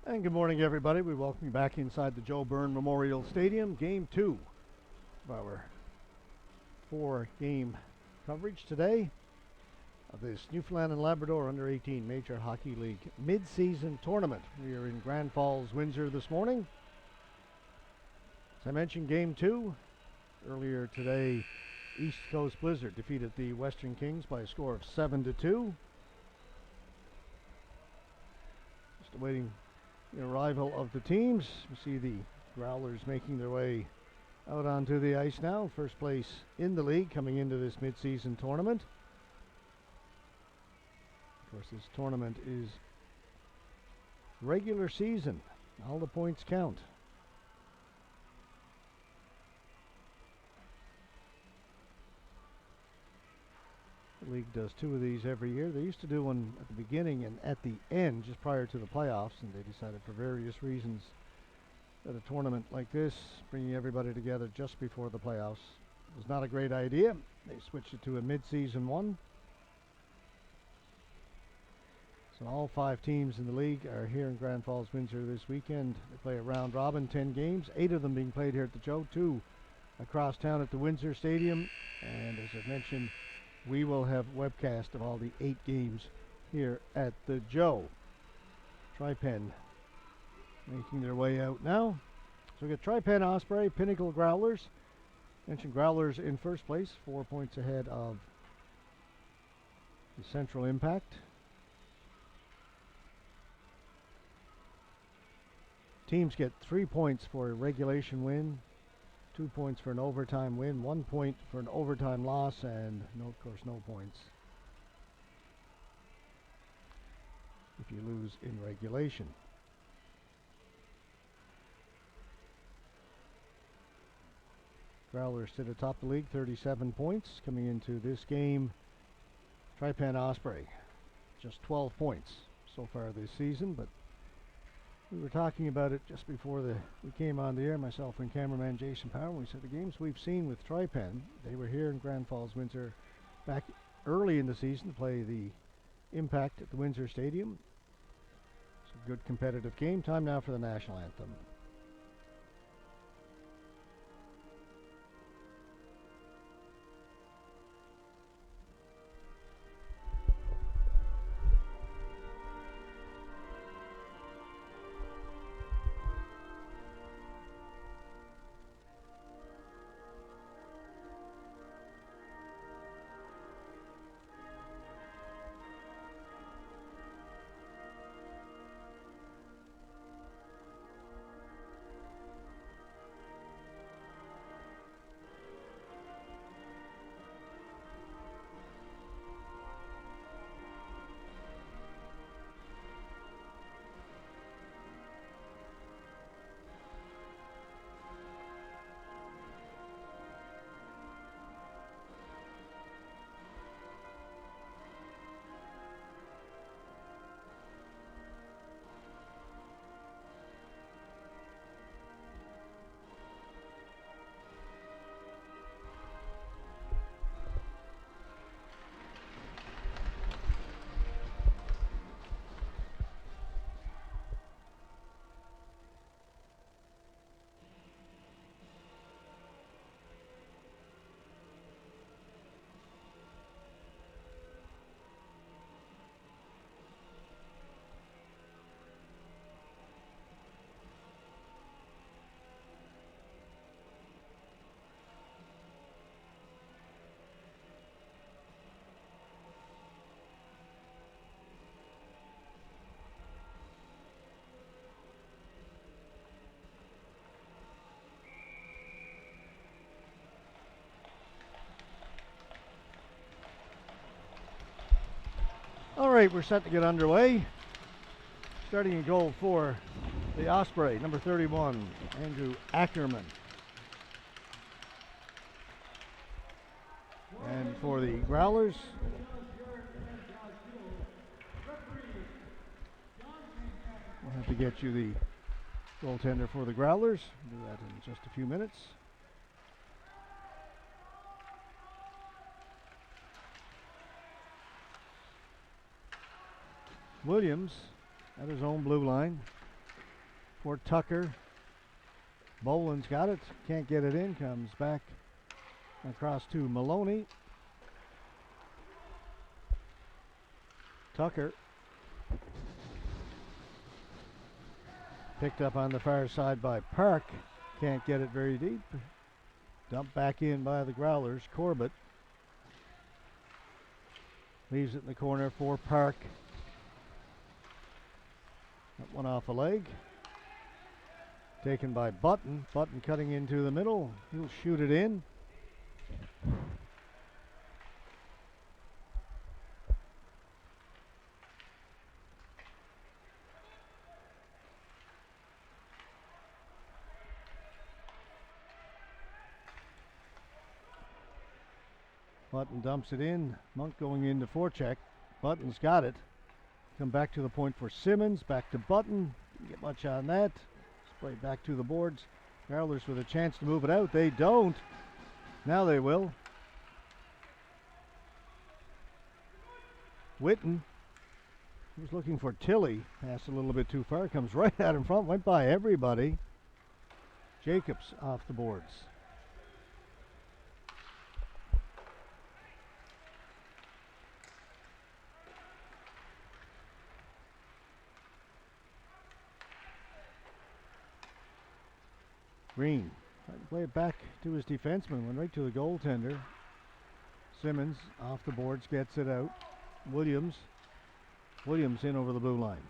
And good morning, everybody. We welcome you back inside the Joe Byrne Memorial Stadium. Game 2 of our 4-game coverage today of this Newfoundland and Labrador Under-18 Major Hockey League mid-season tournament. We are in Grand Falls, Windsor this morning. As I mentioned, Game 2. Earlier today, East Coast Blizzard defeated the Western Kings by a score of 7-2. Just awaiting the arrival of the teams. We see the Growlers making their way out onto the ice now. First place in the league coming into this mid-season tournament. Of course, this tournament is regular season. All the points count. The league does 2 of these every year. They used to do one at the beginning and at the end, just prior to the playoffs, and they decided for various reasons that a tournament like this, bringing everybody together just before the playoffs, was not a great idea. They switched it to a mid-season one. So all 5 teams in the league are here in Grand Falls, Windsor this weekend. They play a round robin, 10 games, 8 of them being played here at the Joe, 2 across town at the Windsor Stadium, and as I mentioned, we will have webcast of all the 8 games here at the Joe. TriPen making their way out now. So we got TriPen, Osprey, Pinnacle, Growlers. Mentioned Growlers in first place, 4 points ahead of the Central Impact. Teams get 3 points for a regulation win, 2 points for an overtime win, 1 point for an overtime loss, and of course no points if you lose in regulation. Growlers sit atop the league, 37 points coming into this game. TriPen Osprey, just 12 points so far this season, but we were talking about it just before we came on the air, myself and cameraman Jason Power. We said the games we've seen with TriPen, they were here in Grand Falls, Windsor, back early in the season to play the Impact at the Windsor Stadium. It's a good competitive game. Time now for the national anthem. All right, we're set to get underway. Starting in goal for the Osprey, number 31, Andrew Ackerman. And for the Growlers, we'll have to get you the goaltender for the Growlers. We'll do that in just a few minutes. Williams at his own blue line. for Tucker. Boland's got it. Can't get it in. Comes back across to Maloney. Tucker. Picked up on the far side by Park. Can't get it very deep. Dumped back in by the Growlers. Corbett leaves it in the corner for Park. That one off a leg. Taken by Button. Button cutting into the middle. He'll shoot it in. Button dumps it in. Monk going into forecheck. Button's got it. Come back to the point for Simmons. Back to Button. Didn't get much on that. Spray back to the boards. Growlers with a chance to move it out. They don't. Now they will. Witten was looking for Tilly. Passed a little bit too far. Comes right out in front. Went by everybody. Jacobs off the boards. Green tried to play it back to his defenseman, went right to the goaltender. Simmons off the boards, gets it out. Williams in over the blue line.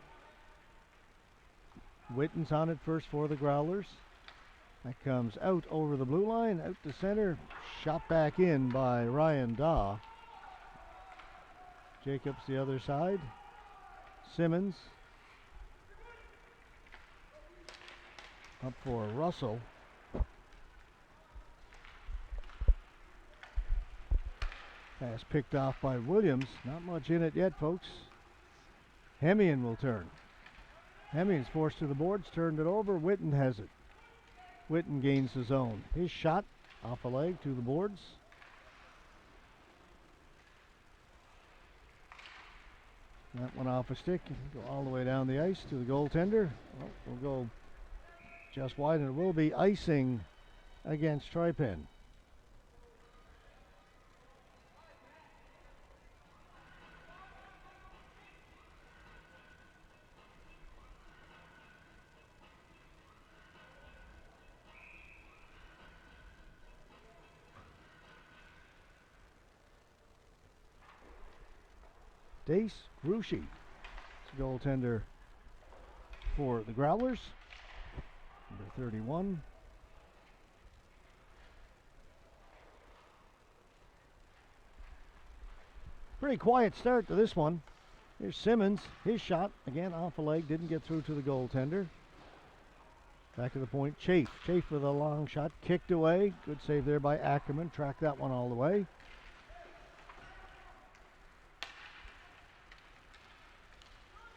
Witten's on it first for the Growlers. That comes out over the blue line, out to center. Shot back in by Ryan Daw. Jacobs the other side. Simmons up for Russell. Pass picked off by Williams. Not much in it yet, folks. Hemian will turn. Hemian's forced to the boards, turned it over. Witten has it. Witten gains the zone. His shot off a leg to the boards. That one off a stick. Go all the way down the ice to the goaltender. Oh, we'll go just wide, and it will be icing against TriPen. Dace Grushi, goaltender for the Growlers, number 31. Pretty quiet start to this one. Here's Simmons, his shot, again off a leg, didn't get through to the goaltender. Back to the point, Chafe with a long shot, kicked away. Good save there by Ackerman, tracked that one all the way.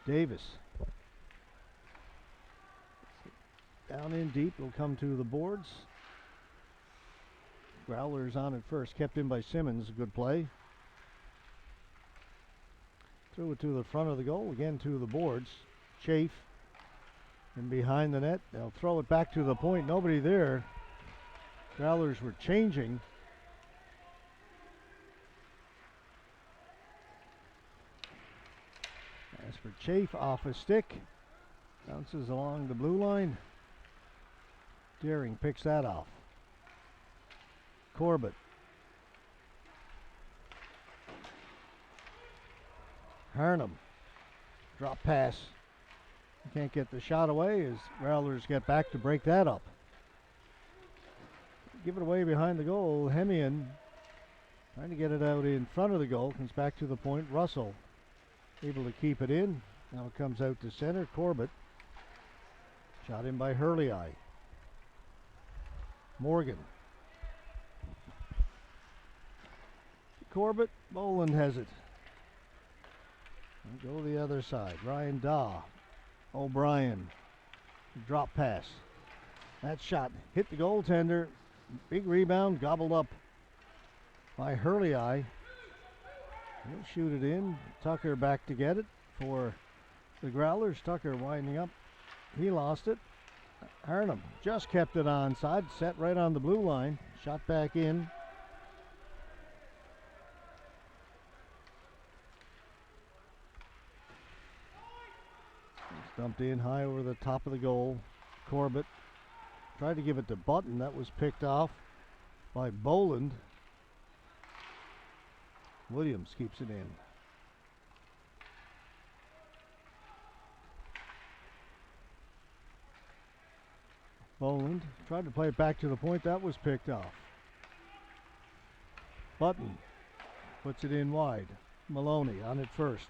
Davis. Down in deep, will come to the boards. Growlers on it first, kept in by Simmons, good play. Threw it to the front of the goal, again to the boards. Chafe, and behind the net, they'll throw it back to the point, nobody there. Growlers were changing. As for Chafe, off a stick, bounces along the blue line. Deering picks that off. Corbett. Harnum, drop pass. Can't get the shot away as Growlers get back to break that up. Give it away behind the goal. Hemian trying to get it out in front of the goal. Comes back to the point. Russell able to keep it in. Now it comes out to center. Corbett. Shot in by Hurley. Morgan. Corbett. Boland has it. And go the other side. Ryan Daw. O'Brien. Drop pass. That shot hit the goaltender. Big rebound. Gobbled up by Hurley. He'll shoot it in. Tucker back to get it for the Growlers. Tucker winding up. He lost it. Arnhem just kept it onside, set right on the blue line, shot back in. It's dumped in high over the top of the goal. Corbett tried to give it to Button. That was picked off by Boland. Williams keeps it in. Boland tried to play it back to the point. That was picked off. Button puts it in wide. Maloney on it first.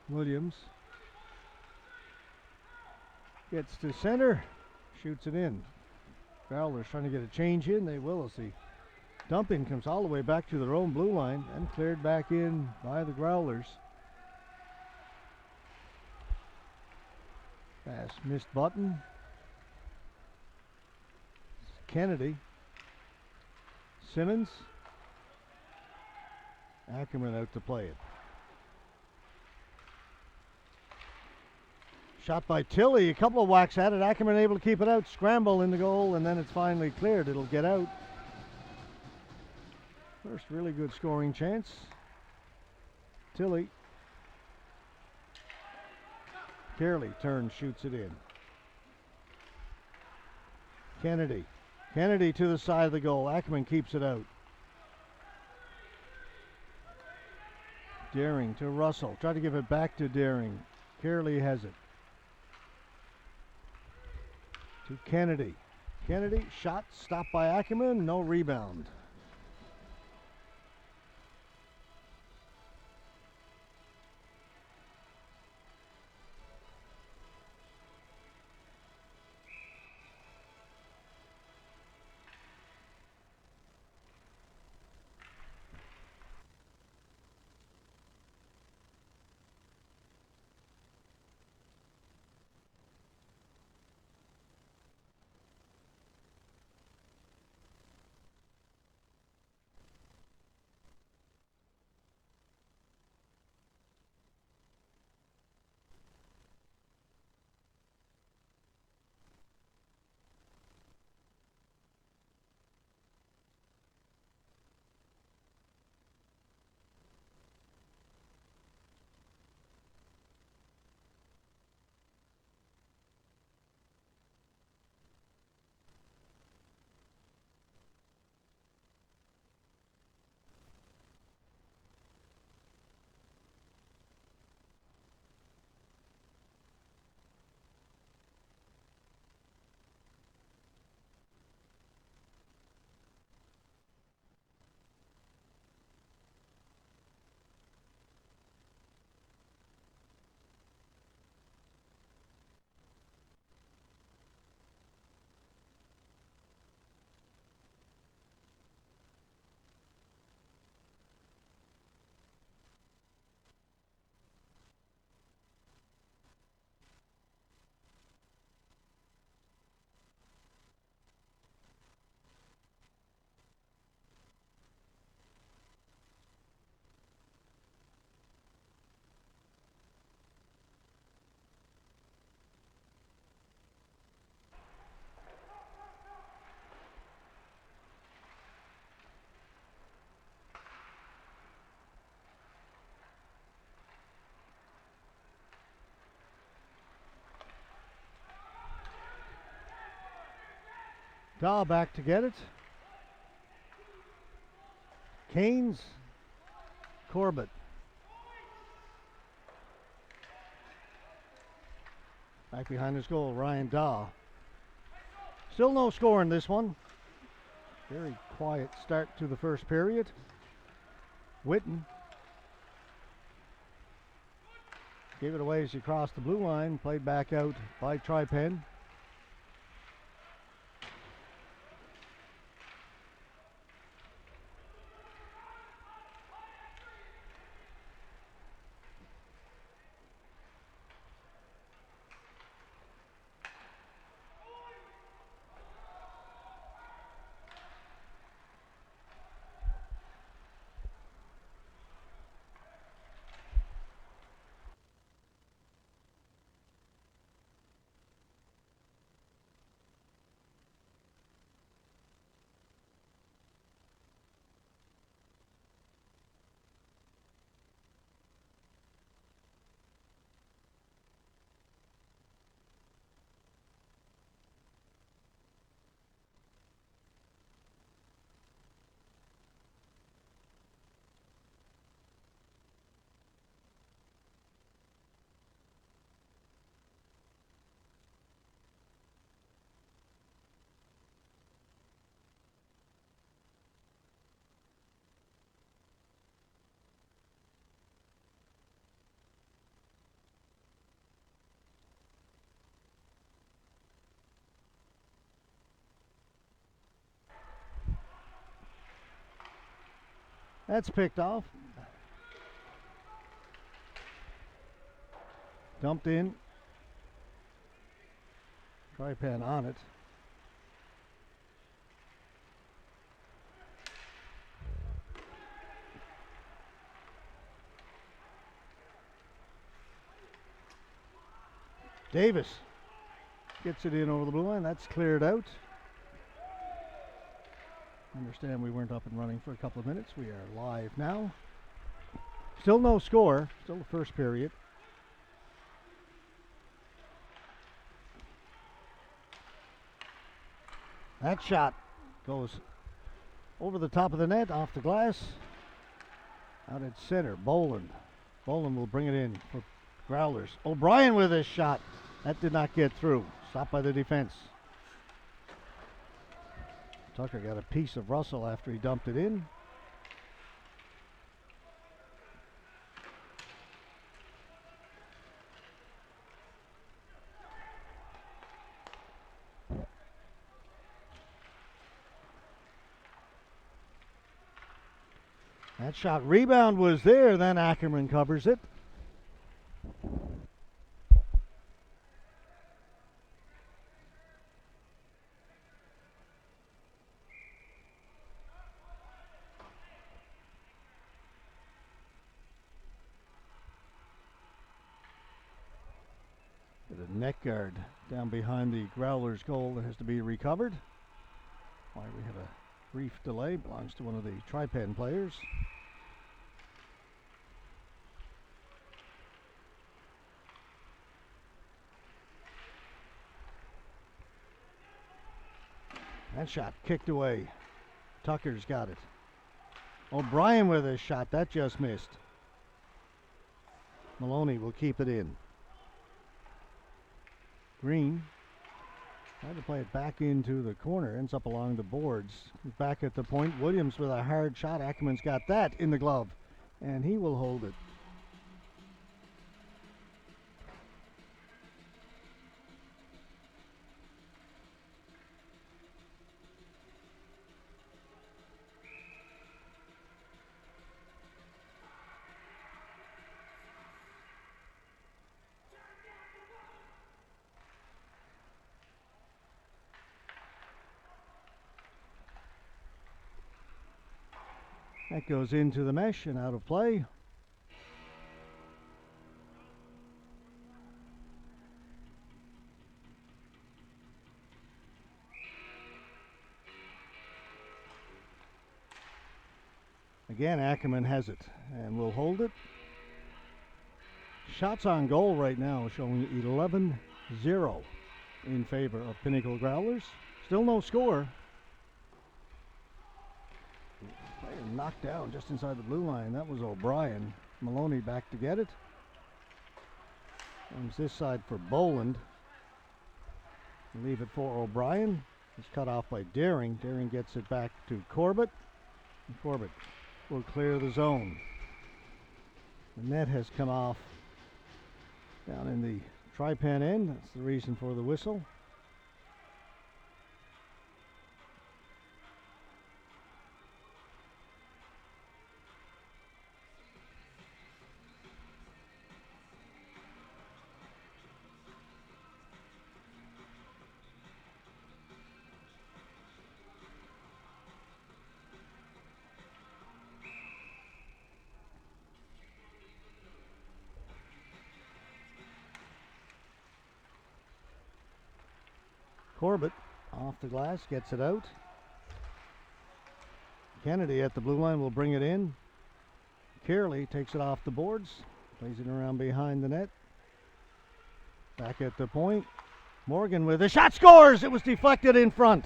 Williams gets to center, shoots it in. Growlers trying to get a change in. They will as the dumping comes all the way back to their own blue line and cleared back in by the Growlers. Pass missed Button. Kennedy. Simmons. Ackerman out to play it. Shot by Tilley, a couple of whacks at it. Ackerman able to keep it out. Scramble in the goal, and then it's finally cleared. It'll get out. First really good scoring chance. Tilley. Carely turns, shoots it in. Kennedy. Kennedy to the side of the goal. Ackerman keeps it out. Daring to Russell. Try to give it back to Daring. Carely has it. To Kennedy. Kennedy, shot stopped by Ackerman, no rebound. Dahl back to get it. Canes. Corbett. Back behind his goal, Ryan Dahl. Still no score in this one. Very quiet start to the first period. Witten gave it away as he crossed the blue line. Played back out by TriPen. That's picked off. Dumped in. TriPen on it. Davis gets it in over the blue line. That's cleared out. Understand we weren't up and running for a couple of minutes. We are live now. Still no score. Still the first period. That shot goes over the top of the net, off the glass. Out at center, Boland. Boland will bring it in for Growlers. O'Brien with his shot. That did not get through. Stopped by the defense. Tucker got a piece of Russell after he dumped it in. That shot rebound was there, then Ackerman covers it. The net guard down behind the Growlers goal that has to be recovered. Why we have a brief delay, belongs to one of the TriPen players. That shot kicked away. Tucker's got it. O'Brien with a shot, that just missed. Maloney will keep it in. Green tried to play it back into the corner, ends up along the boards. Back at the point, Williams with a hard shot. Ackerman's got that in the glove, and he will hold it. That goes into the mesh and out of play. Again, Ackerman has it and will hold it. Shots on goal right now showing 11-0 in favor of Pinnacle Growlers. Still no score. Player knocked down just inside the blue line. That was O'Brien. Maloney back to get it. Comes this side for Boland. Leave it for O'Brien. It's cut off by Daring. Daring gets it back to Corbett. And Corbett will clear the zone. The net has come off down in the TriPen end. That's the reason for the whistle. Corbett off the glass, gets it out. Kennedy at the blue line will bring it in. Carey takes it off the boards, plays it around behind the net. Back at the point. Morgan with a shot, scores! It was deflected in front.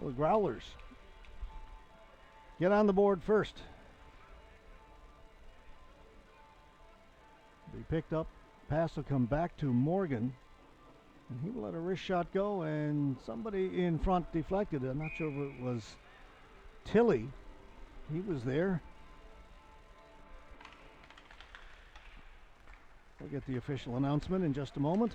The Growlers get on the board first. Be picked up. Pass will come back to Morgan. And he will let a wrist shot go, and somebody in front deflected it. I'm not sure if it was Tilley. He was there. We'll get the official announcement in just a moment.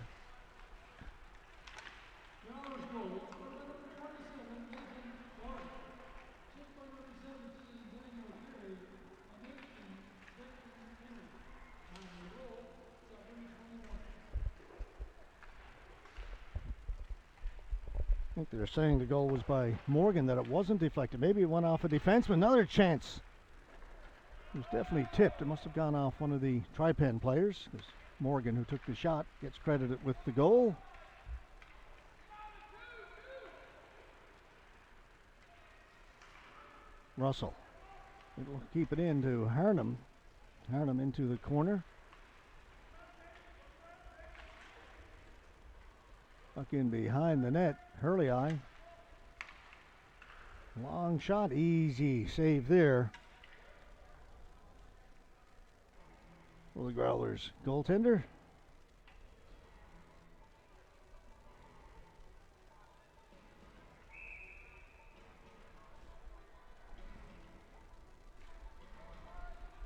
think they're saying the goal was by Morgan, that it wasn't deflected. Maybe it went off a defenseman. Another chance. It was definitely tipped. It must have gone off one of the TriPen players, because Morgan, who took the shot, gets credited with the goal. Russell. It'll keep it in to Harnham. Harnham into the corner. Puck in behind the net. Hurley-eye. Long shot. Easy save there. For the Growlers goaltender.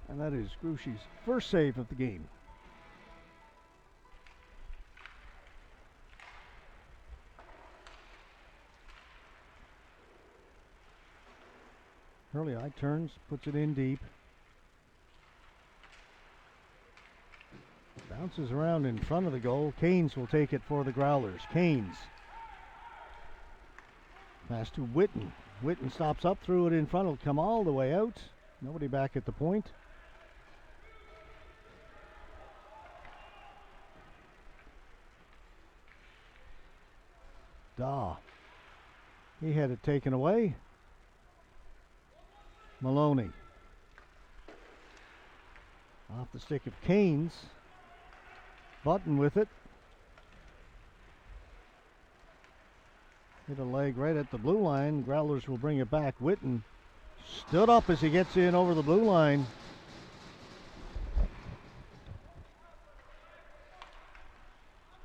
And that is Gruchy's first save of the game. Hurley-eye turns, puts it in deep. Bounces around in front of the goal. Keynes will take it for the Growlers. Keynes. Pass to Whitten. Whitten stops up, threw it in front. Will come all the way out. Nobody back at the point. Daw. He had it taken away. Maloney. Off the stick of Keynes. Button with it. Hit a leg right at the blue line. Growlers will bring it back. Whitten stood up as he gets in over the blue line.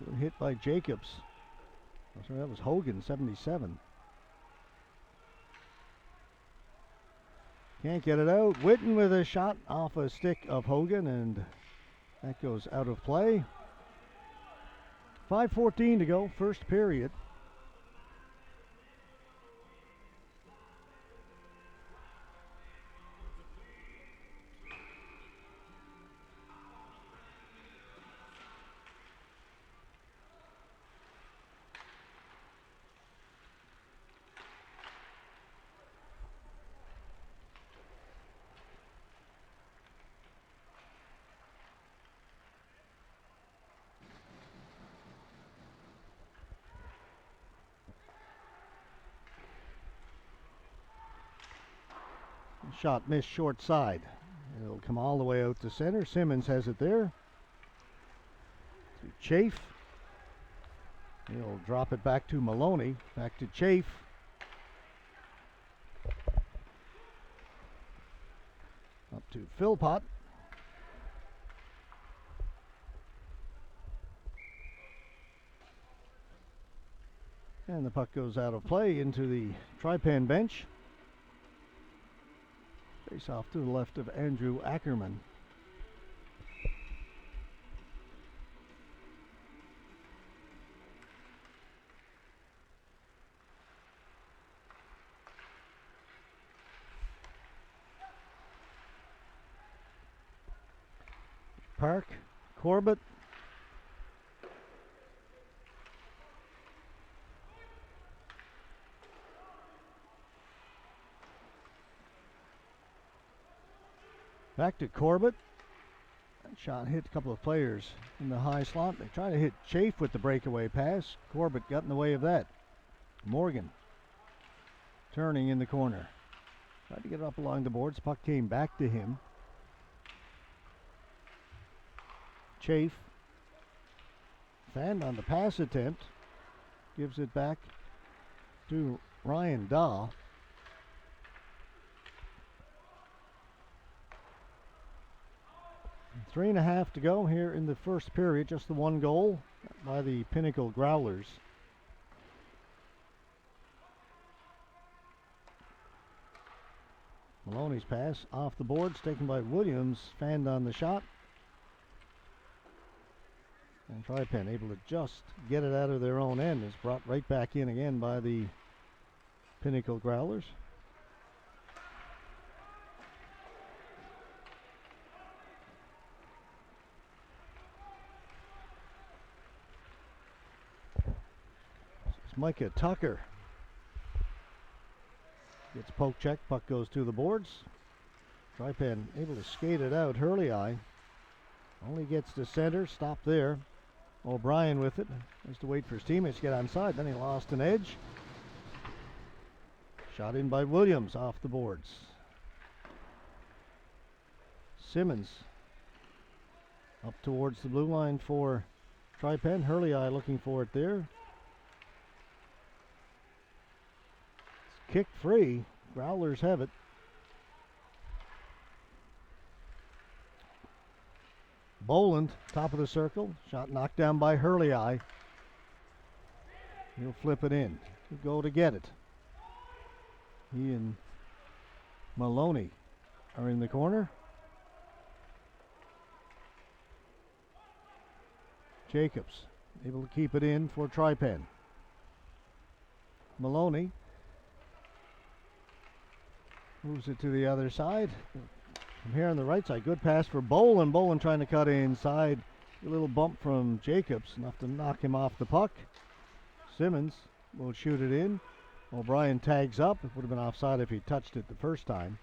Good hit by Jacobs. Oh, sorry, that was Hogan, 77. Can't get it out. Whitten with a shot off a stick of Hogan, and that goes out of play. 5:14 to go, first period. Shot missed short side. It'll come all the way out to center. Simmons has it there. To Chafe. He'll drop it back to Maloney. Back to Chafe. Up to Philpott. And the puck goes out of play into the TriPen bench. Face off to the left of Andrew Ackerman. Park, Corbett. Back to Corbett. That shot hit a couple of players in the high slot. They try to hit Chafe with the breakaway pass. Corbett got in the way of that. Morgan turning in the corner. Tried to get it up along the boards. Puck came back to him. Chafe. Fanned on the pass attempt. Gives it back to Ryan Daw. 3.5 to go here in the first period. Just the one goal by the Pinnacle Growlers. Maloney's pass off the boards, taken by Williams, fanned on the shot. And TriPen able to just get it out of their own end. Is brought right back in again by the Pinnacle Growlers. Micah Tucker Gets poke check. Puck goes to the boards. TriPen able to skate it out. Hurley only gets to center. Stop there. O'Brien with it. Has to wait for his teammates to get onside. Then he lost an edge. Shot in by Williams off the boards. Simmons up towards the blue line for TriPen. Hurley looking for it there. It's kicked free. Growlers have it. Boland, top of the circle. Shot knocked down by Hurley. He'll flip it in. He'll go to get it. He and Maloney are in the corner. Jacobs able to keep it in for TriPen. Maloney moves it to the other side. From here on the right side, good pass for Boland. Boland trying to cut inside. A little bump from Jacobs, enough to knock him off the puck. Simmons will shoot it in. O'Brien tags up. It would have been offside if he touched it the first time.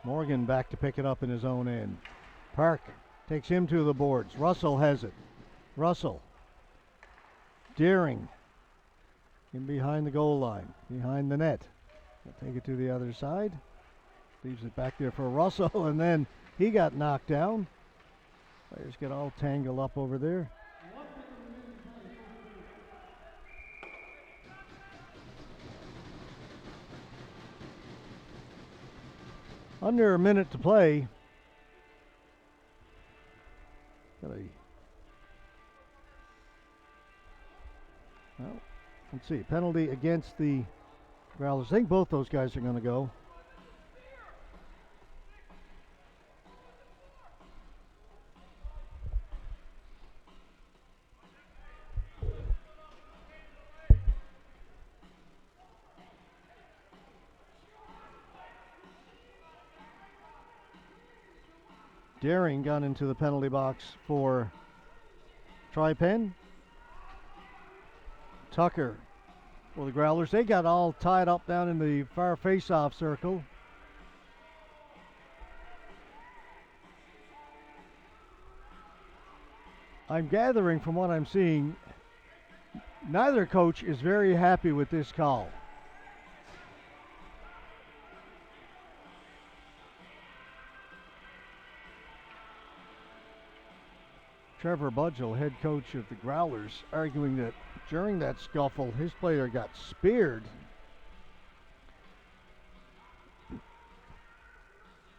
Morgan back to pick it up in his own end. Park takes him to the boards. Russell has it. Russell. Deering in behind the goal line, behind the net. He'll take it to the other side. Leaves it back there for Russell, and then he got knocked down. Players get all tangled up over there. Under a minute to play. Well, let's see. Penalty against the Growlers. I think both those guys are going to go. Daring got into the penalty box for TriPen. Tucker for the Growlers. They got all tied up down in the far face-off circle. I'm gathering from what I'm seeing, neither coach is very happy with this call. Trevor Budgell, head coach of the Growlers, arguing that during that scuffle, his player got speared.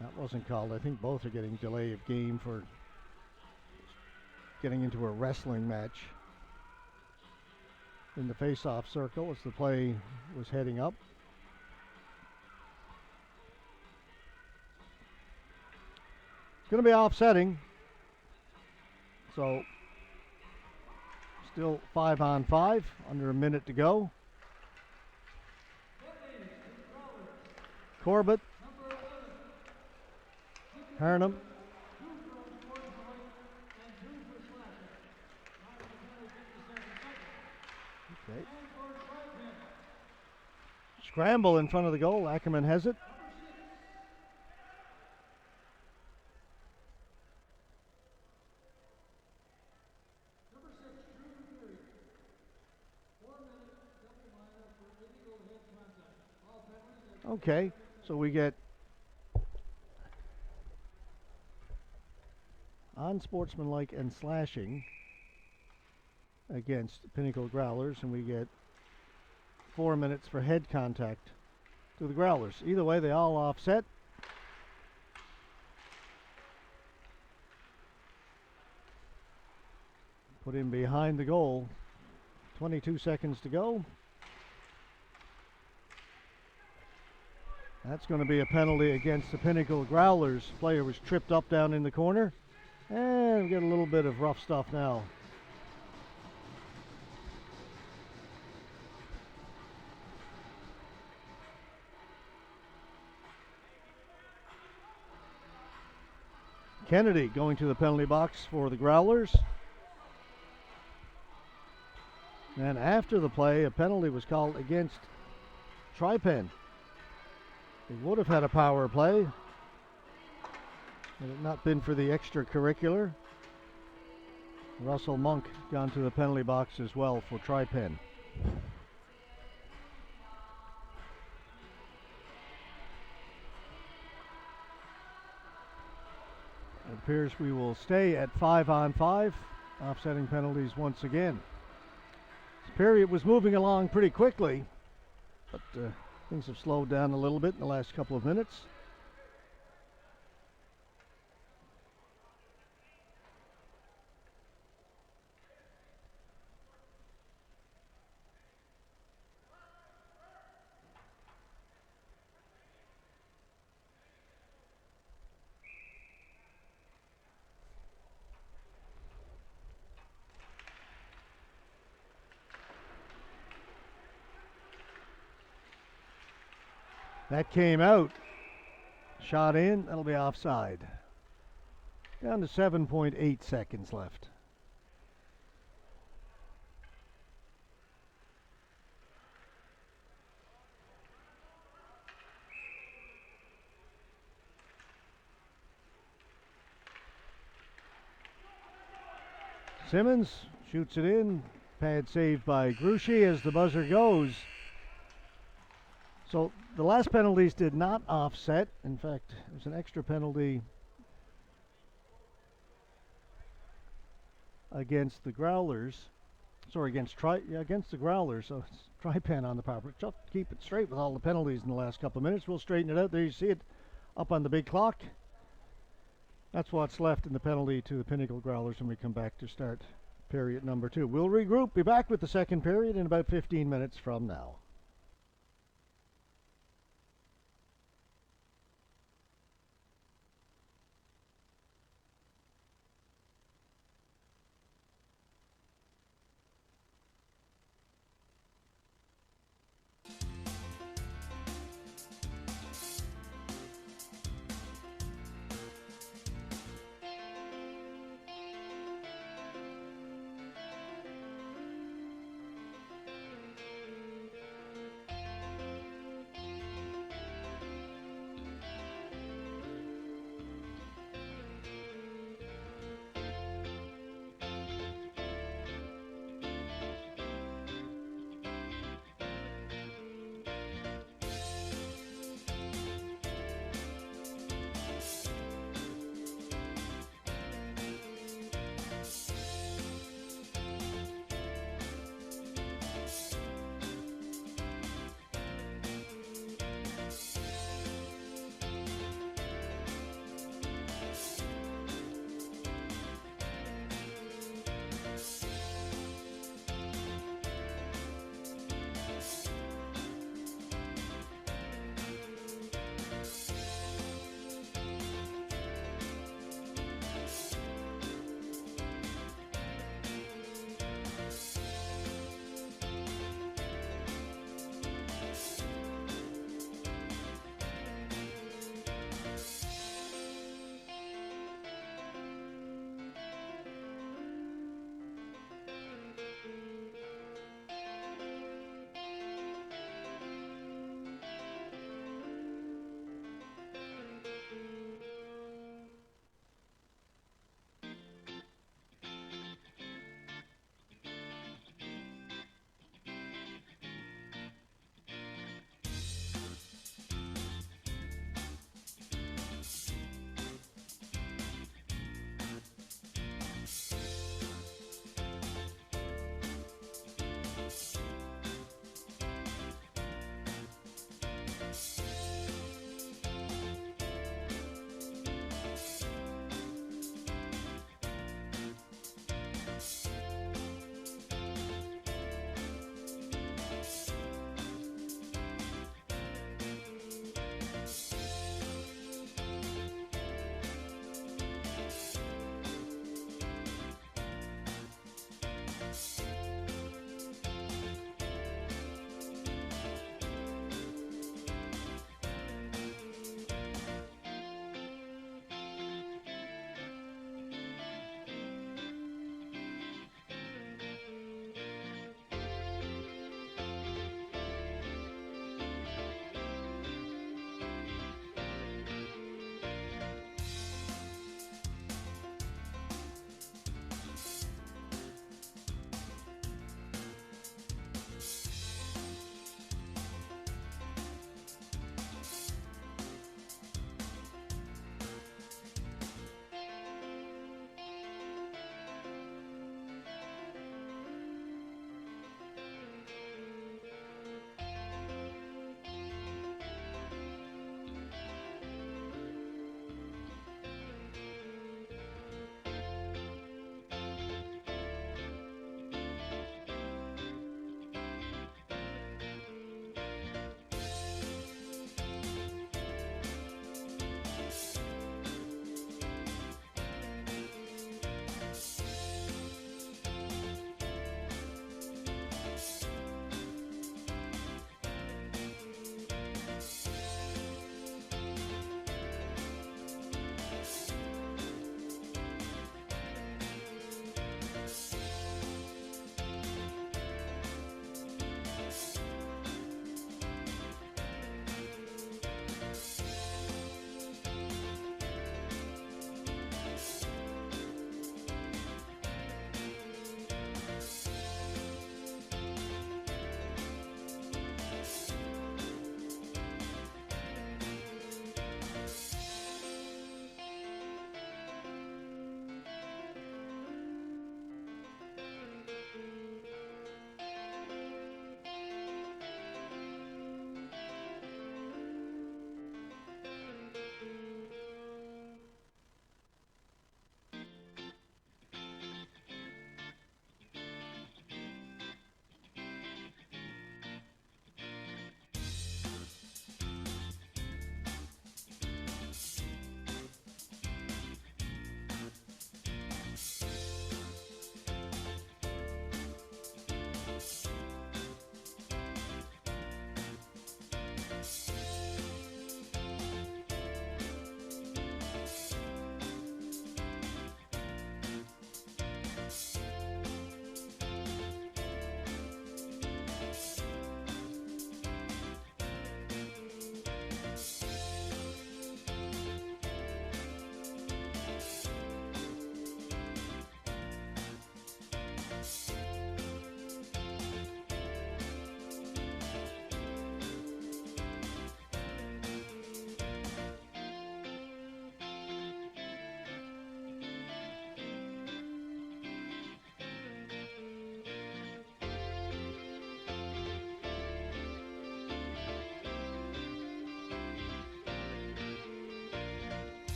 That wasn't called. I think both are getting delay of game for getting into a wrestling match in the face-off circle as the play was heading up. It's going to be offsetting. So, still 5-on-5, under a minute to go. Corbett, Hernham. Okay. Scramble in front of the goal. Ackerman has it. Okay, so we get unsportsmanlike and slashing against Pinnacle Growlers, and we get 4 minutes for head contact to the Growlers. Either way, they all offset. Put in behind the goal. 22 seconds to go. That's going to be a penalty against the Pinnacle Growlers. Player was tripped up down in the corner. And we get a little bit of rough stuff now. Kennedy going to the penalty box for the Growlers. And after the play, a penalty was called against TriPen. They would have had a power play had it not been for the extracurricular. Russell Monk gone to the penalty box as well for TriPen. It appears we will stay at 5-on-5, offsetting penalties once again. This period was moving along pretty quickly, but things have slowed down a little bit in the last couple of minutes. That came out. Shot in. That'll be offside. Down to 7.8 seconds left. Simmons shoots it in. Pad saved by Gruchy as the buzzer goes. So the last penalties did not offset. In fact, it was an extra penalty against the Growlers. Sorry, against the Growlers. So it's TriPen on the power play. Tough to keep it straight with all the penalties in the last couple of minutes. We'll straighten it out. There you see it up on the big clock. That's what's left in the penalty to the Pinnacle Growlers when we come back to start period number 2. We'll regroup, be back with the second period in about 15 minutes from now.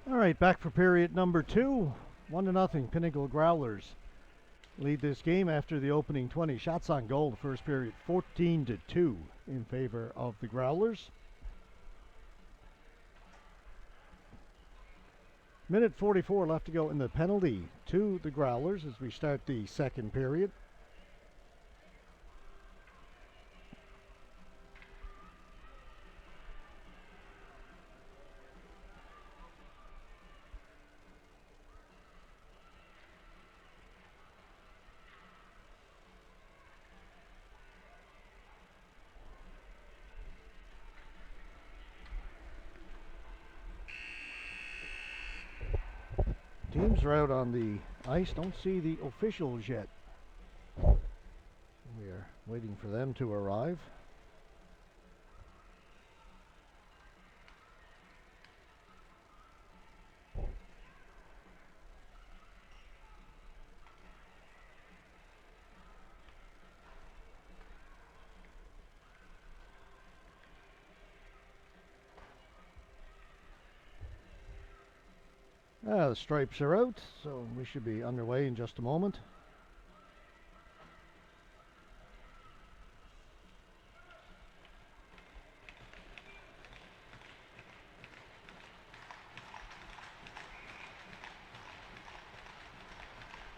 All right, back for period number 2. 1-0 Pinnacle Growlers lead this game after the opening 20. Shots on goal the first period, 14-2 in favor of the Growlers. Minute 44 left to go in the penalty to the Growlers as we start the second period. Teams are out on the ice. Don't see the officials yet. We are waiting for them to arrive. The stripes are out, so we should be underway in just a moment.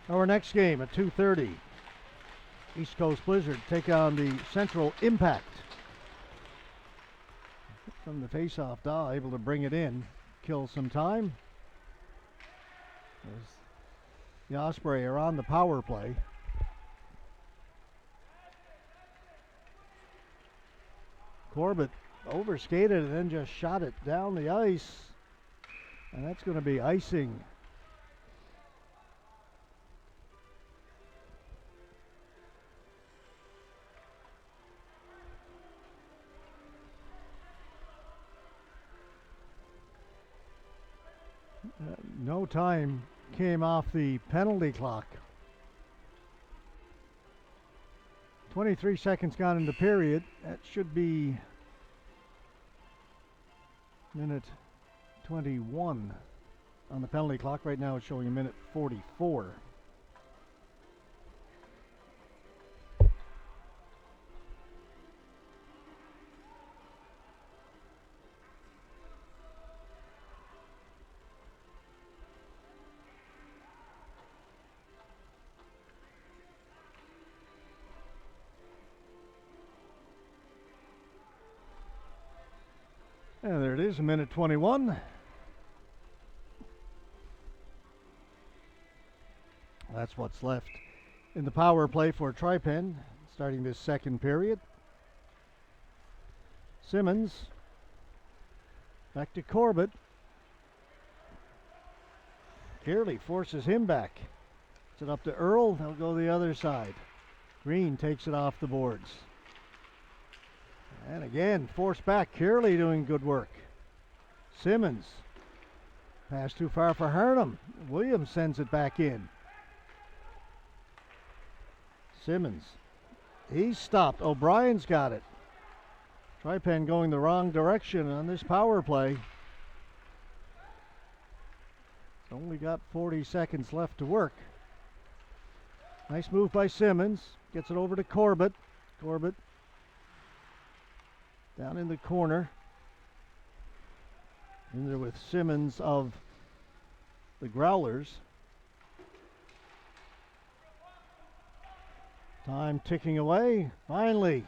Our next game at 2:30. East Coast Blizzard take on the Central Impact. From the face-off Daw able to bring it in, kill some time. As the Osprey are on the power play. Corbett overskated and then just shot it down the ice. And that's going to be icing. No time came off the penalty clock. 23 seconds gone in the period. That should be minute 21 on the penalty clock. Right now it's showing a minute 44. And there it is, a minute 21. That's what's left in the power play for TriPen, starting this second period. Simmons, back to Corbett. Kearley forces him back. It's it up to Earl, they'll go the other side. Green takes it off the boards. And again, forced back. Kearley doing good work. Simmons. Pass too far for Harnham. Williams sends it back in. Simmons. He's stopped. O'Brien's got it. TriPen going the wrong direction on this power play. Only got 40 seconds left to work. Nice move by Simmons. Gets it over to Corbett. Corbett down in the corner. In there with Simmons of the Growlers. Time ticking away. Finally,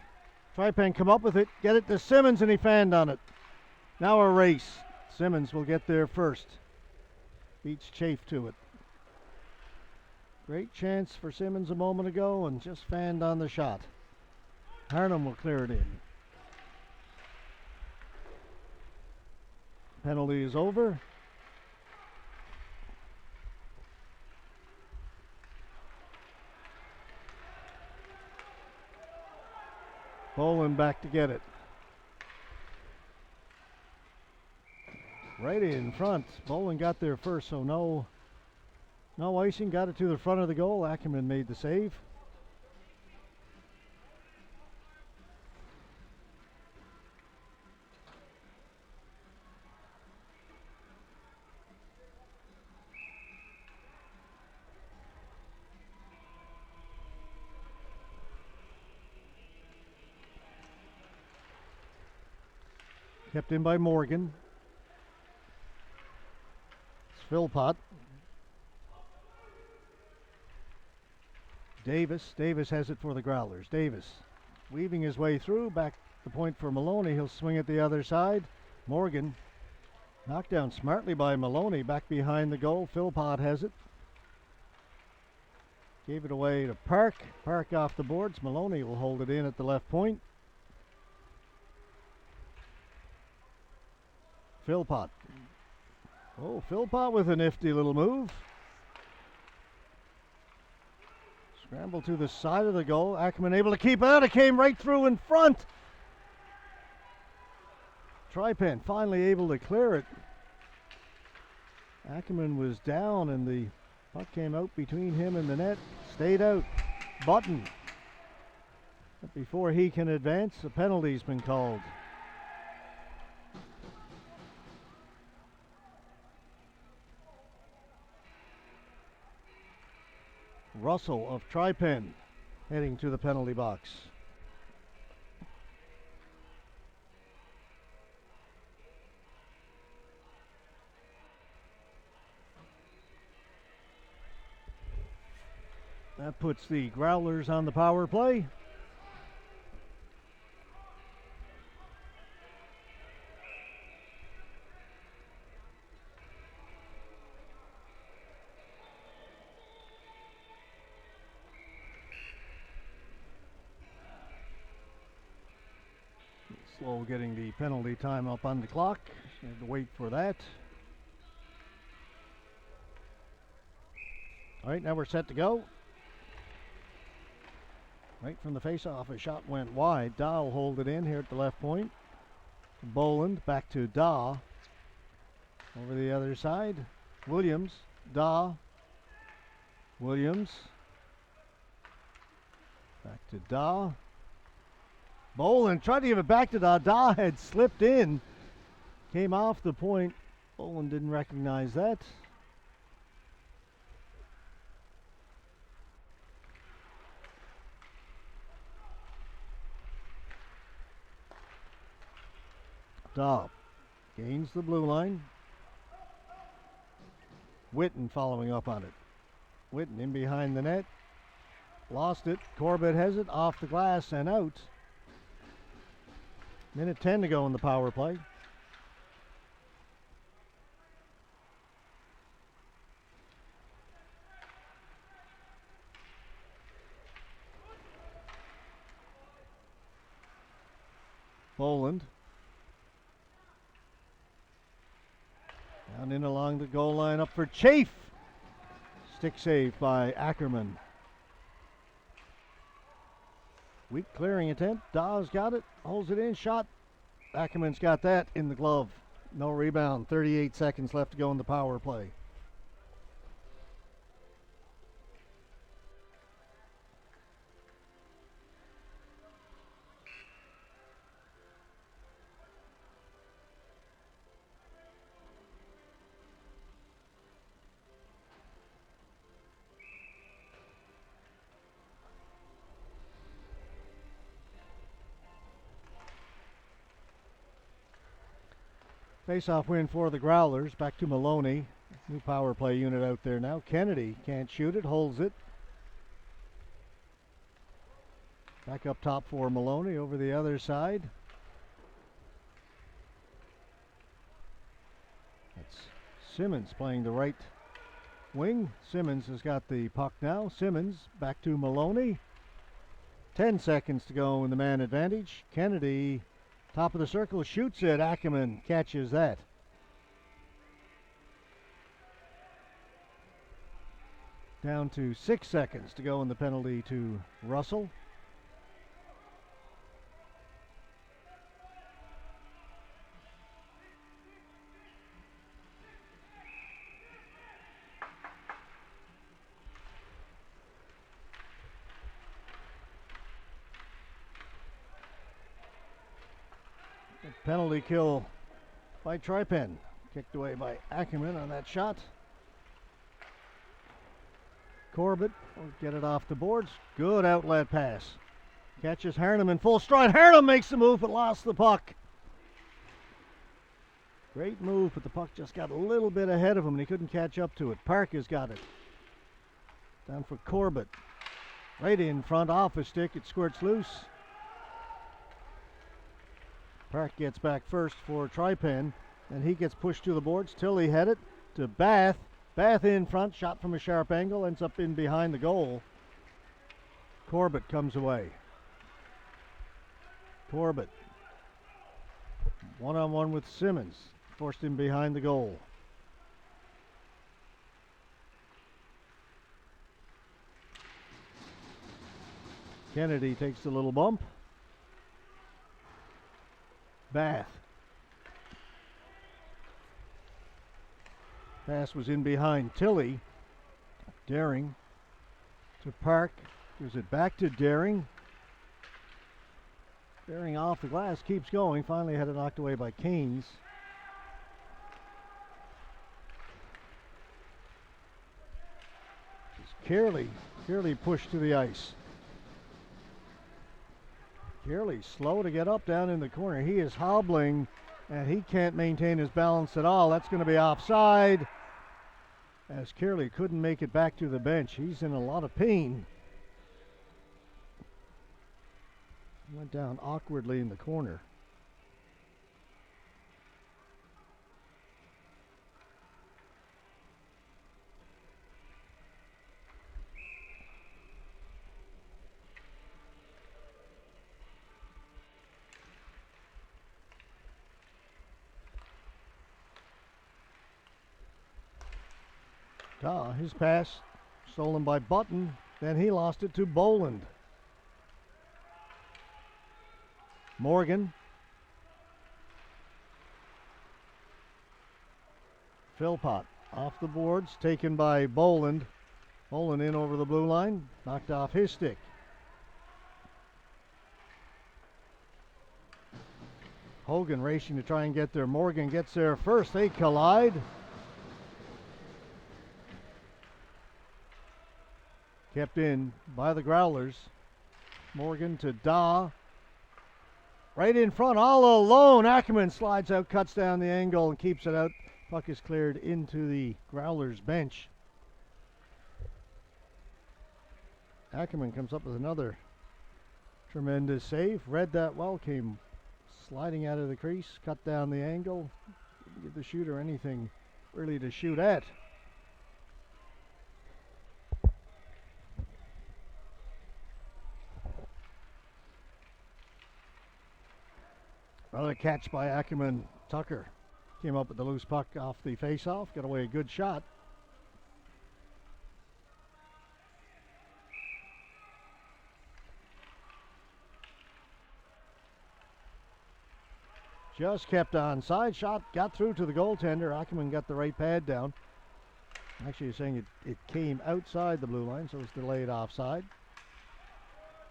TriPen come up with it. Get it to Simmons and he fanned on it. Now a race. Simmons will get there first. Beats Chafe to it. Great chance for Simmons a moment ago and just fanned on the shot. Harnham will clear it in. Penalty is over. Boland back to get it. Right in front. Boland got there first, so no icing. Got it to the front of the goal. Ackerman made the save. Kept in by Morgan. It's Philpott. Davis has it for the Growlers. Davis weaving his way through, back the point for Maloney. He'll swing at the other side. Morgan knocked down smartly by Maloney, back behind the goal. Philpott has it. Gave it away to Park. Park off the boards. Maloney will hold it in at the left point. Philpott. Oh, Philpott with a nifty little move. Scramble to the side of the goal. Ackerman able to keep it out. It came right through in front. TriPen finally able to clear it. Ackerman was down and the puck came out between him and the net. Stayed out. Button. But before he can advance, a penalty's been called. Russell of TriPen heading to the penalty box. That puts the Growlers on the power play. Slow getting the penalty time up on the clock. Had to wait for that. All right, now we're set to go. Right from the face-off, a shot went wide. Daw will hold it in here at the left point. Boland back to Daw. Over the other side. Williams, Daw. Williams. Back to Daw. Boland tried to give it back to Daw. Daw had slipped in. Came off the point. Boland didn't recognize that. Daw gains the blue line. Witten following up on it. Witten in behind the net. Lost it. Corbett has it off the glass and out. Minute 10 to go in the power play. Boland. Down in along the goal line, up for Chafe. Stick save by Ackerman. Weak clearing attempt. Dawes got it, holds it in, shot. Ackerman's got that in the glove. No rebound. 38 seconds left to go in the power play. Face-off win for the Growlers. Back to Maloney. New power play unit out there now. Kennedy can't shoot it, holds it. Back up top for Maloney over the other side. That's Simmons playing the right wing. Simmons has got the puck now. Simmons back to Maloney. 10 seconds to go in the man advantage. Kennedy, top of the circle, shoots it. Ackerman catches that. Down to 6 seconds to go in the penalty to Russell. Penalty kill by TriPen. Kicked away by Ackerman on that shot. Corbett will get it off the boards. Good outlet pass. Catches Harnham in full stride. Harnham makes the move but lost the puck. Great move, but the puck just got a little bit ahead of him and he couldn't catch up to it. Park has got it. Down for Corbett. Right in front, off his stick, it squirts loose. Park gets back first for TriPen, and he gets pushed to the boards. Tilly had it to Bath. Bath in front, shot from a sharp angle, ends up in behind the goal. Corbett comes away. Corbett, one-on-one with Simmons, forced in behind the goal. Kennedy takes a little bump. Bath. Pass was in behind Tilly. Daring to Park. Gives it back to Daring. Daring off the glass, keeps going. Finally had it knocked away by Keynes. Kearley pushed to the ice. Kearley slow to get up down in the corner. He is hobbling and he can't maintain his balance at all. That's going to be offside, as Kearley couldn't make it back to the bench. He's in a lot of pain. Went down awkwardly in the corner. His pass stolen by Button, then he lost it to Boland. Morgan. Philpott off the boards, taken by Boland. Boland in over the blue line, knocked off his stick. Hogan racing to try and get there. Morgan gets there first. They collide. Kept in by the Growlers. Morgan to Daw. Right in front, all alone. Ackerman slides out, cuts down the angle, and keeps it out. Puck is cleared into the Growlers bench. Ackerman comes up with another tremendous save. Read that well, came sliding out of the crease, cut down the angle. Didn't give the shooter anything really to shoot at. Another catch by Ackerman. Tucker came up with the loose puck off the face-off, got away a good shot. Just kept on side shot, got through to the goaltender. Ackerman got the right pad down. Actually, he's saying it came outside the blue line, so it's delayed offside.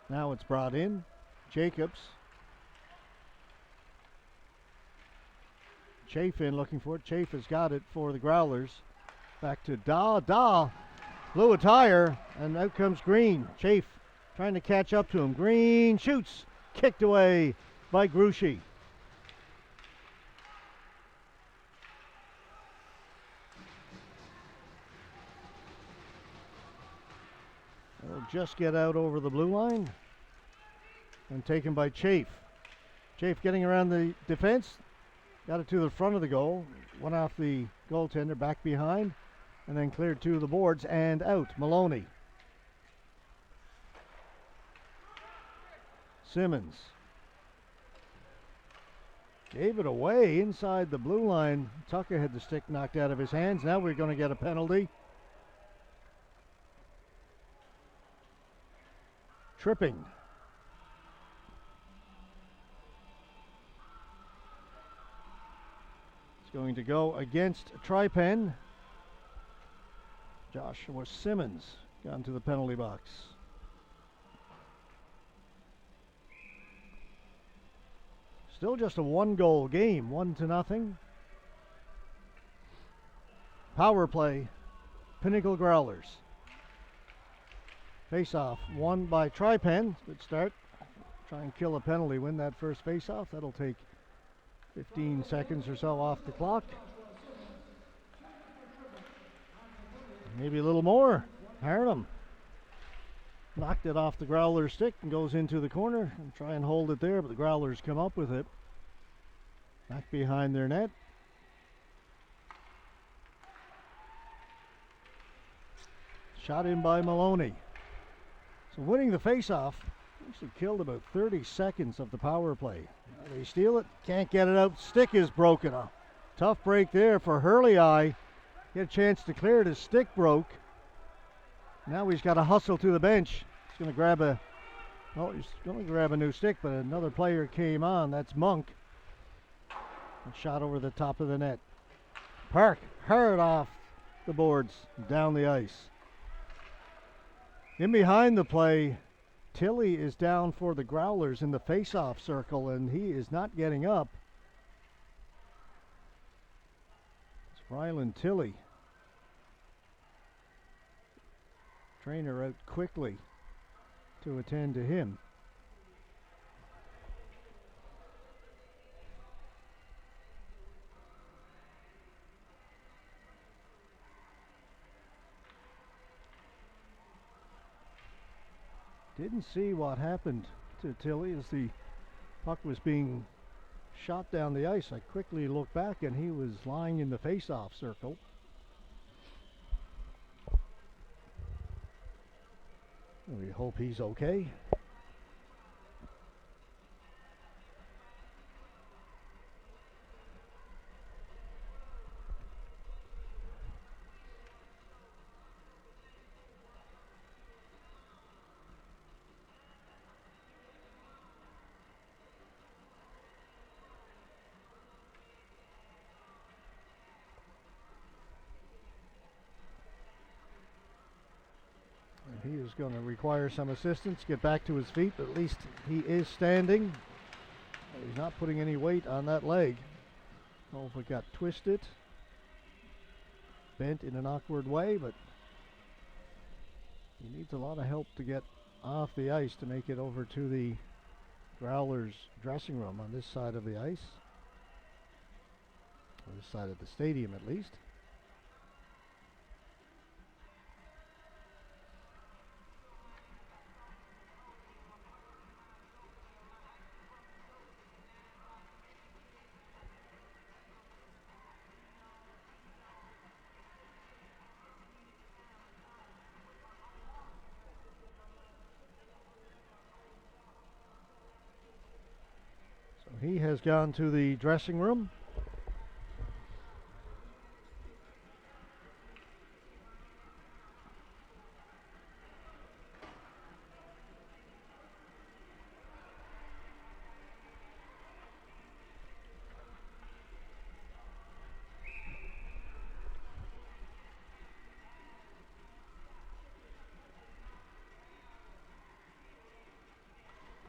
Now it's brought in. Jacobs. Chafin looking for it. Chafe has got it for the Growlers. Back to Daw. Daw blew a tire, and out comes Green. Chafe trying to catch up to him. Green shoots. Kicked away by Gruchy. It'll just get out over the blue line and taken by Chafe. Chafe getting around the defense. Got it to the front of the goal. Went off the goaltender, back behind, and then cleared to the boards and out. Maloney. Simmons. Gave it away inside the blue line. Tucker had the stick knocked out of his hands. Now we're going to get a penalty. Tripping. Going to go against TriPen. Joshua Simmons gone to the penalty box. Still just a one-goal game, 1-0. Power play, Pinnacle Growlers. Face-off won by TriPen. Good start. Try and kill a penalty, win that first face-off. That'll take 15 seconds or so off the clock. Maybe a little more. Harnham knocked it off the Growler stick and goes into the corner and try and hold it there, but the Growlers come up with it. Back behind their net. Shot in by Maloney. So winning the face-off actually killed about 30 seconds of the power play. They steal it, can't get it out. Stick is broken. A tough break there for Hurley. Get a chance to clear it. His stick broke. Now he's got to hustle to the bench. He's going to grab a new stick, but another player came on. That's Monk. A shot over the top of the net. Park hard off the boards, down the ice. In behind the play, Tilley is down for the Growlers in the face-off circle, and he is not getting up. It's Rylan Tilley. Trainer out quickly to attend to him. Didn't see what happened to Tilley as the puck was being shot down the ice. I quickly looked back and he was lying in the face-off circle. We hope he's okay. He is going to require some assistance, get back to his feet, but at least he is standing. He's not putting any weight on that leg. Oh, if it got twisted, bent in an awkward way, but he needs a lot of help to get off the ice to make it over to the Growlers dressing room on this side of the ice. On this side of the stadium, at least. He has gone to the dressing room.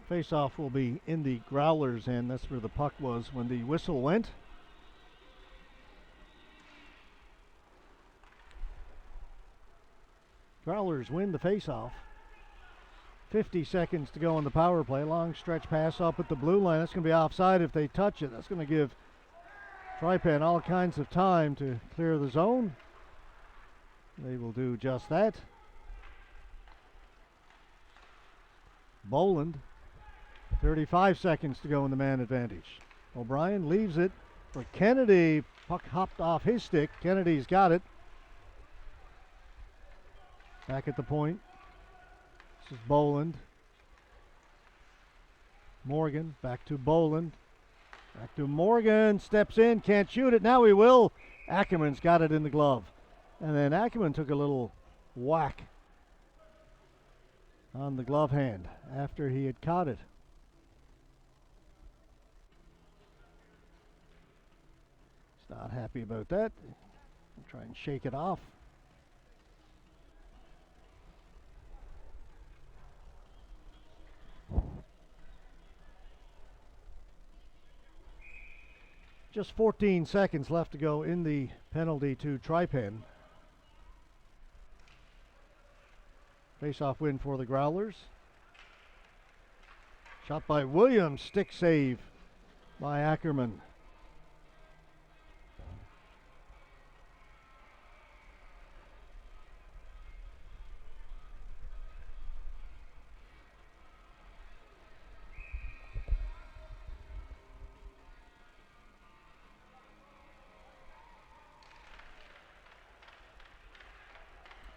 Face-off will be in the Growlers' end. That's where the puck was when the whistle went. Growlers win the face-off. 50 seconds to go on the power play. Long stretch pass up at the blue line. That's going to be offside if they touch it. That's going to give TriPen all kinds of time to clear the zone. They will do just that. Boland. 35 seconds to go in the man advantage. O'Brien leaves it for Kennedy. Puck hopped off his stick. Kennedy's got it. Back at the point. This is Boland. Morgan back to Boland. Back to Morgan. Steps in. Can't shoot it. Now he will. Ackerman's got it in the glove. And then Ackerman took a little whack on the glove hand after he had caught it. He's not happy about that. I'll try and shake it off. Just 14 seconds left to go in the penalty to TriPen. Face-off win for the Growlers. Shot by Williams. Stick save by Ackerman.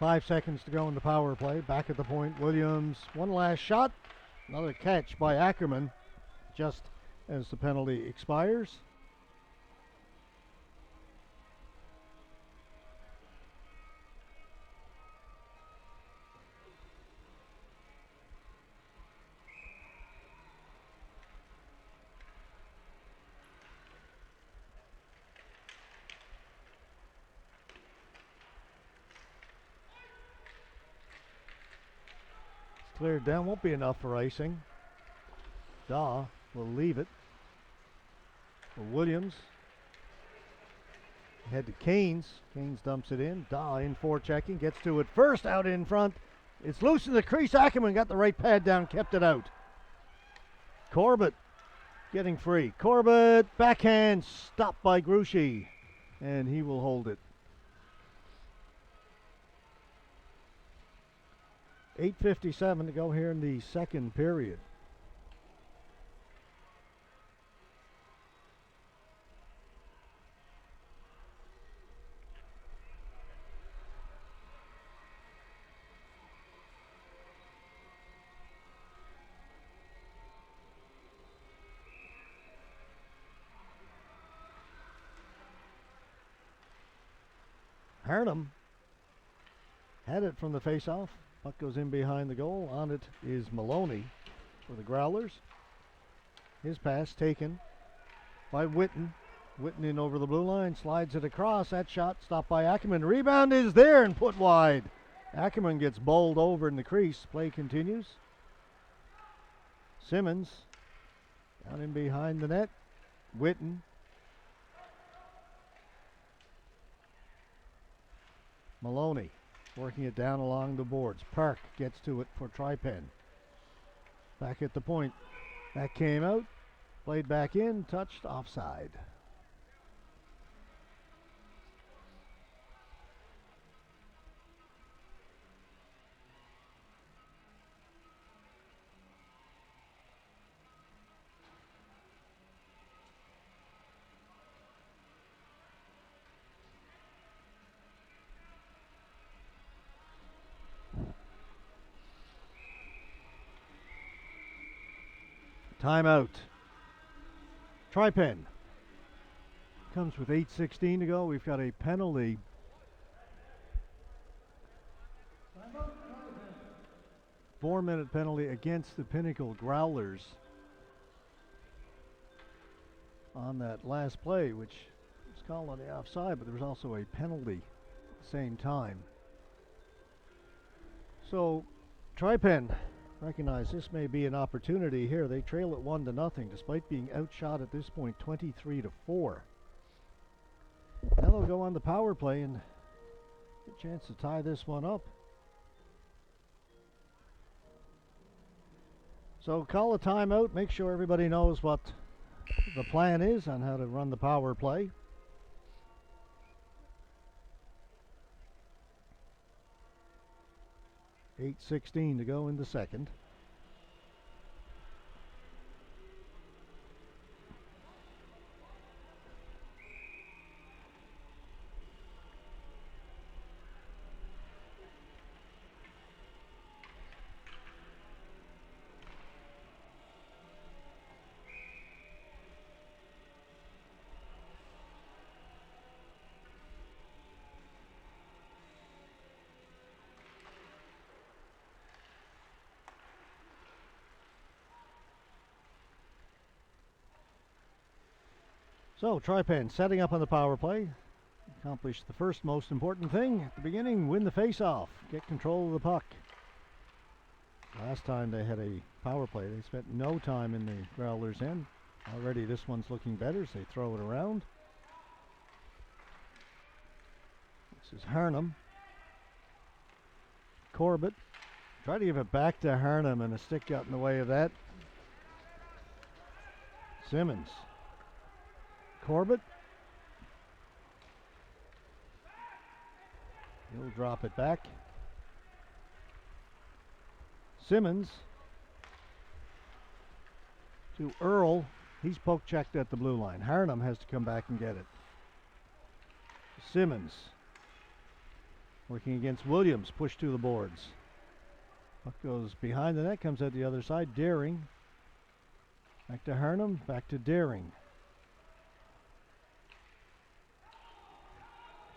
5 seconds to go in the power play. Back at the point, Williams, one last shot. Another catch by Ackerman just as the penalty expires. Cleared down, won't be enough for icing. Daw will leave it for Williams. Head to Keynes. Keynes dumps it in. Daw in for checking, gets to it first, out in front. It's loose in the crease. Ackerman got the right pad down, kept it out. Corbett getting free. Corbett, backhand, stopped by Gruchy, and he will hold it. 8:57 to go here in the second period. Harnum had it from the face-off. Puck goes in behind the goal. On it is Maloney for the Growlers. His pass taken by Witten. Witten in over the blue line, slides it across. That shot stopped by Ackerman. Rebound is there and put wide. Ackerman gets bowled over in the crease. Play continues. Simmons down in behind the net. Witten. Maloney working it down along the boards. Park gets to it for TriPen. Back at the point. That came out. Played back in. Touched offside. Timeout. TriPen comes with 8:16 to go. We've got a penalty. 4-minute penalty against the Pinnacle Growlers on that last play, which was called on the offside, but there was also a penalty at the same time. So TriPen recognize this may be an opportunity here. They trail at 1-0 despite being outshot at this point 23-4. Now they'll go on the power play and get a chance to tie this one up. So call a timeout. Make sure everybody knows what the plan is on how to run the power play. $8:16 to go in the second. So TriPen setting up on the power play. Accomplished the first most important thing at the beginning, win the face-off, get control of the puck. Last time they had a power play, they spent no time in the Growlers' end. Already this one's looking better as they throw it around. This is Harnum. Corbett. Try to give it back to Harnum, and a stick got in the way of that. Simmons. Corbett. He'll drop it back. Simmons to Earl. He's poke checked at the blue line. Harnum has to come back and get it. Simmons. Working against Williams, pushed to the boards. Puck goes behind the net, comes out the other side. Daring. Back to Harnham, back to Daring.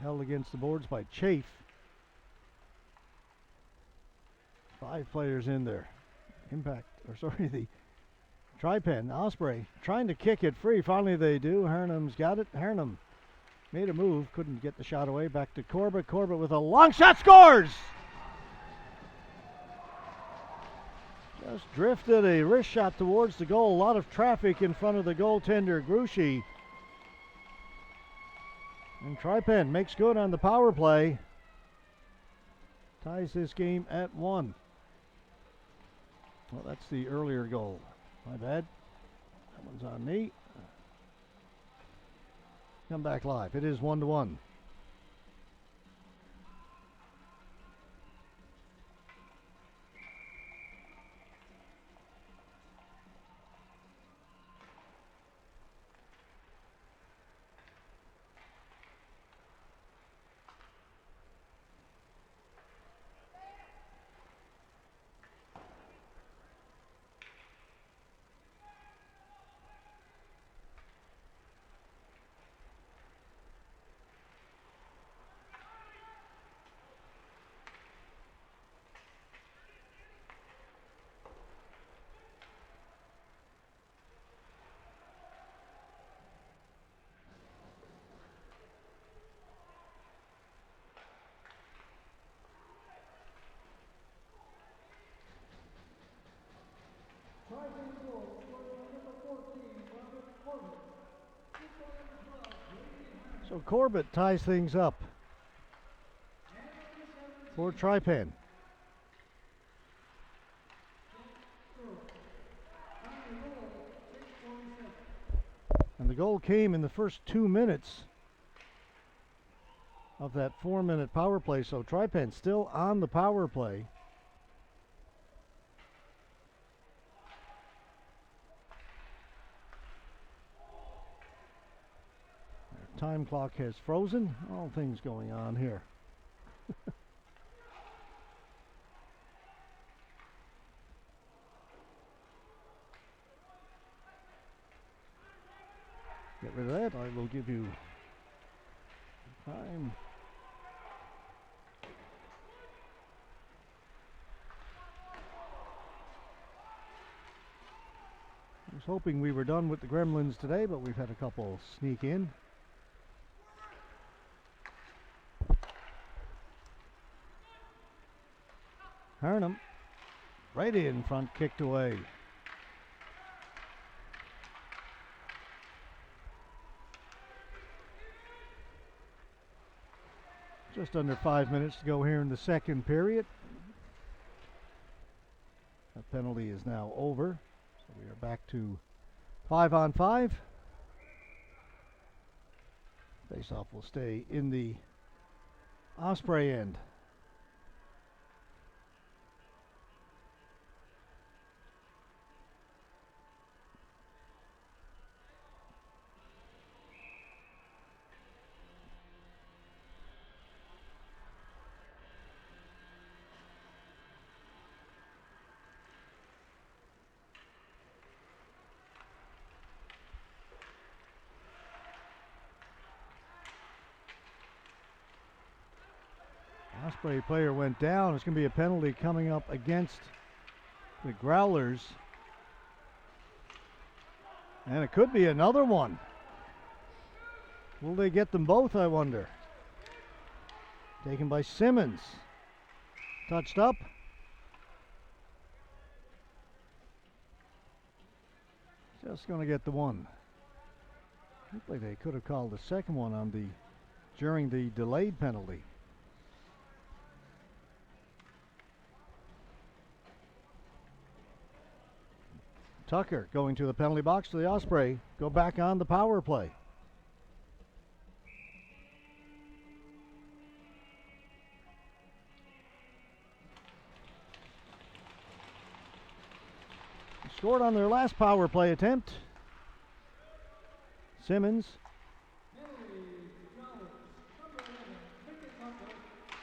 Held against the boards by Chafe. 5 players in there. The TriPen, Osprey, trying to kick it free. Finally they do. Harnham's got it. Harnham made a move, couldn't get the shot away. Back to Corbett. Corbett with a long shot, scores! Just drifted a wrist shot towards the goal. A lot of traffic in front of the goaltender, Gruchy. And TriPen makes good on the power play. Ties this game at 1. Well, that's the earlier goal. My bad. That one's on me. Come back live. It is 1-1. So Corbett ties things up for TriPen. And the goal came in the first 2 minutes of that 4-minute power play. So TriPen still on the power play. Time clock has frozen. All things going on here. Get rid of that. I will give you time. I was hoping we were done with the Gremlins today, but we've had a couple sneak in. Harnham, right in front, kicked away. Just under 5 minutes to go here in the second period. That penalty is now over. So we are back to 5-on-5. Face-off will stay in the Osprey end. Osprey player went down. It's going to be a penalty coming up against the Growlers. And it could be another one. Will they get them both, I wonder? Taken by Simmons. Touched up. Just going to get the one. Looked like they could have called the second one on during the delayed penalty. Tucker going to the penalty box to the Osprey. Go back on the power play. Scored on their last power play attempt. Simmons.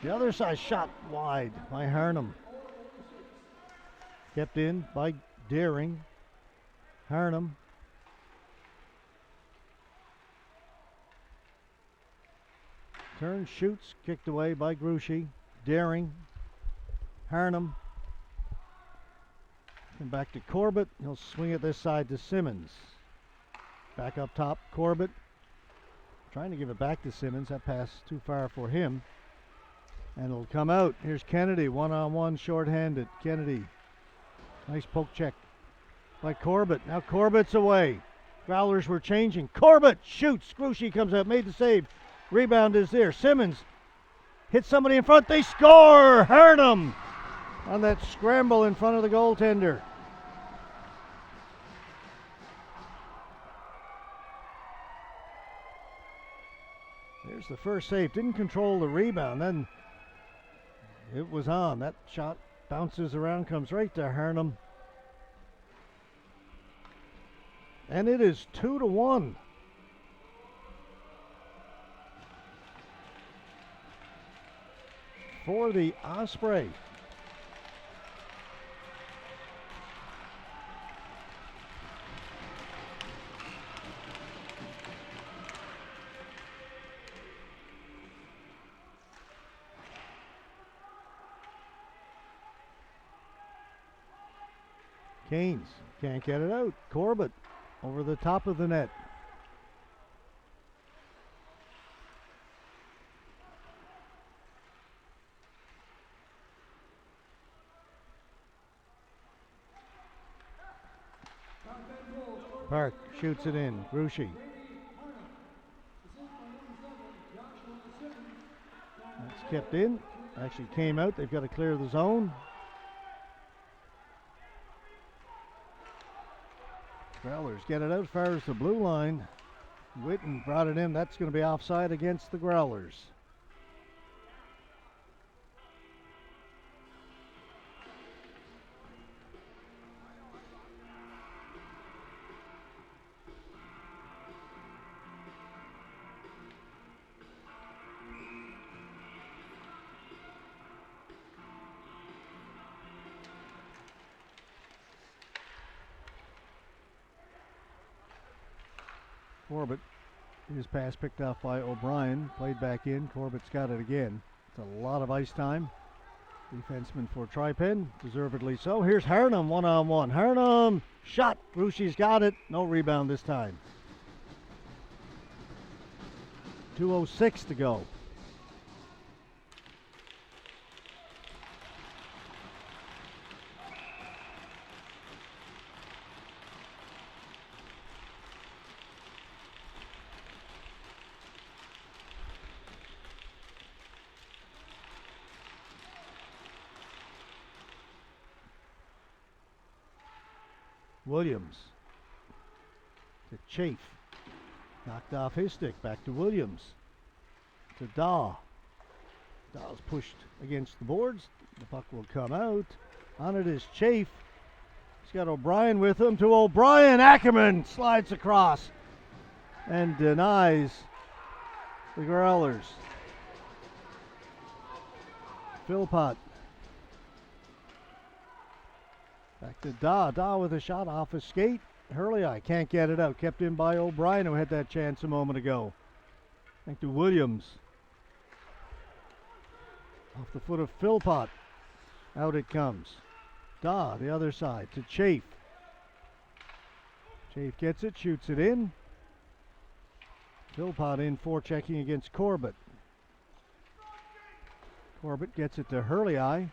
The other side shot wide by Harnham. Kept in by Deering. Harnham. Turns, shoots, kicked away by Gruchy. Deering. Harnham. And back to Corbett. He'll swing it this side to Simmons. Back up top, Corbett. Trying to give it back to Simmons. That pass too far for him. And it'll come out. Here's Kennedy, one-on-one, short-handed. Kennedy. Nice poke check by Corbett. Now Corbett's away. Growlers were changing. Corbett shoots. Gruchy comes out, made the save. Rebound is there. Simmons hits somebody in front. They score! Harnham on that scramble in front of the goaltender. There's the first save. Didn't control the rebound. Then it was on. That shot bounces around, comes right to Harnham. And it is 2-1. For the Osprey. Canes can't get it out. Corbett over the top of the net. Park shoots it in. Gruchy. That's kept in. Actually came out. They've got to clear the zone. Growlers get it out as far as the blue line. Witten brought it in. That's going to be offside against the Growlers. Corbett, his pass picked off by O'Brien, played back in. Corbett's got it again. It's a lot of ice time. Defenseman for TriPen, deservedly so. Here's Harnham, one-on-one. Harnham, shot. Gruchy's got it. No rebound this time. 2:06 to go. Williams to Chafe. Knocked off his stick. Back to Williams. To Daw. Daw's pushed against the boards. The puck will come out. On it is Chafe. He's got O'Brien with him. To O'Brien. Ackerman slides across and denies the Growlers. Philpott. Back to Daw. Daw with a shot off his skate. Hurley can't get it out. Kept in by O'Brien, who had that chance a moment ago. Back to Williams. Off the foot of Philpott. Out it comes. Daw, the other side, to Chafe. Chafe gets it, shoots it in. Philpott in forechecking against Corbett. Corbett gets it to Hurley.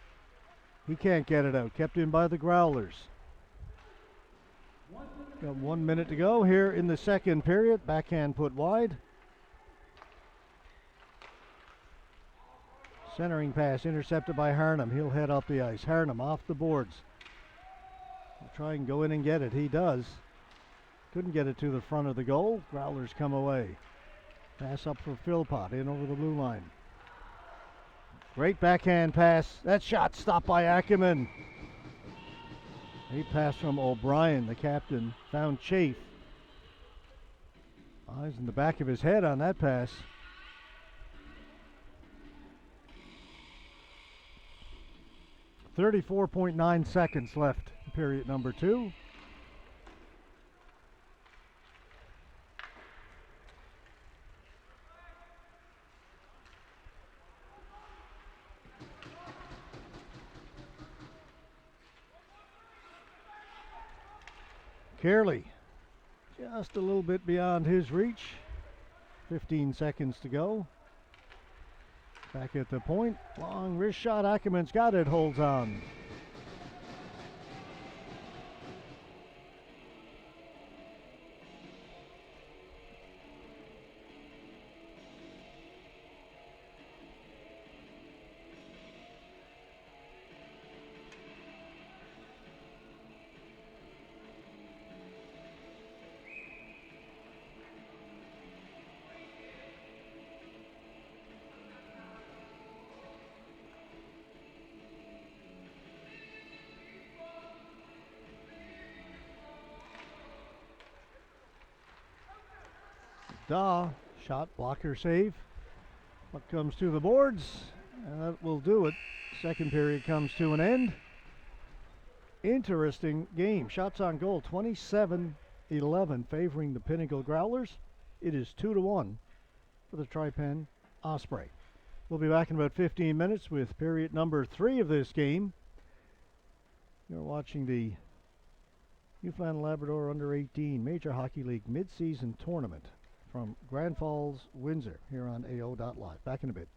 He can't get it out. Kept in by the Growlers. Got 1 minute to go here in the second period. Backhand put wide. Centering pass intercepted by Harnham. He'll head up the ice. Harnham off the boards. He'll try and go in and get it. He does. Couldn't get it to the front of the goal. Growlers come away. Pass up for Philpott in over the blue line. Great backhand pass. That shot stopped by Ackerman. A pass from O'Brien, the captain, found Chafe. Eyes in the back of his head on that pass. 34.9 seconds left in period number 2. Carey, just a little bit beyond his reach. 15 seconds to go. Back at the point. Long wrist shot. Ackerman's got it. Holds on. Daw, shot blocker save. What comes to the boards? And that will do it. Second period comes to an end. Interesting game. Shots on goal 27-11 favoring the Pinnacle Growlers. It is 2-1 for the TriPen Osprey. We'll be back in about 15 minutes with period number 3 of this game. You're watching the Newfoundland Labrador Under 18 Major Hockey League mid-season tournament from Grand Falls, Windsor, here on AO.live. Back in a bit.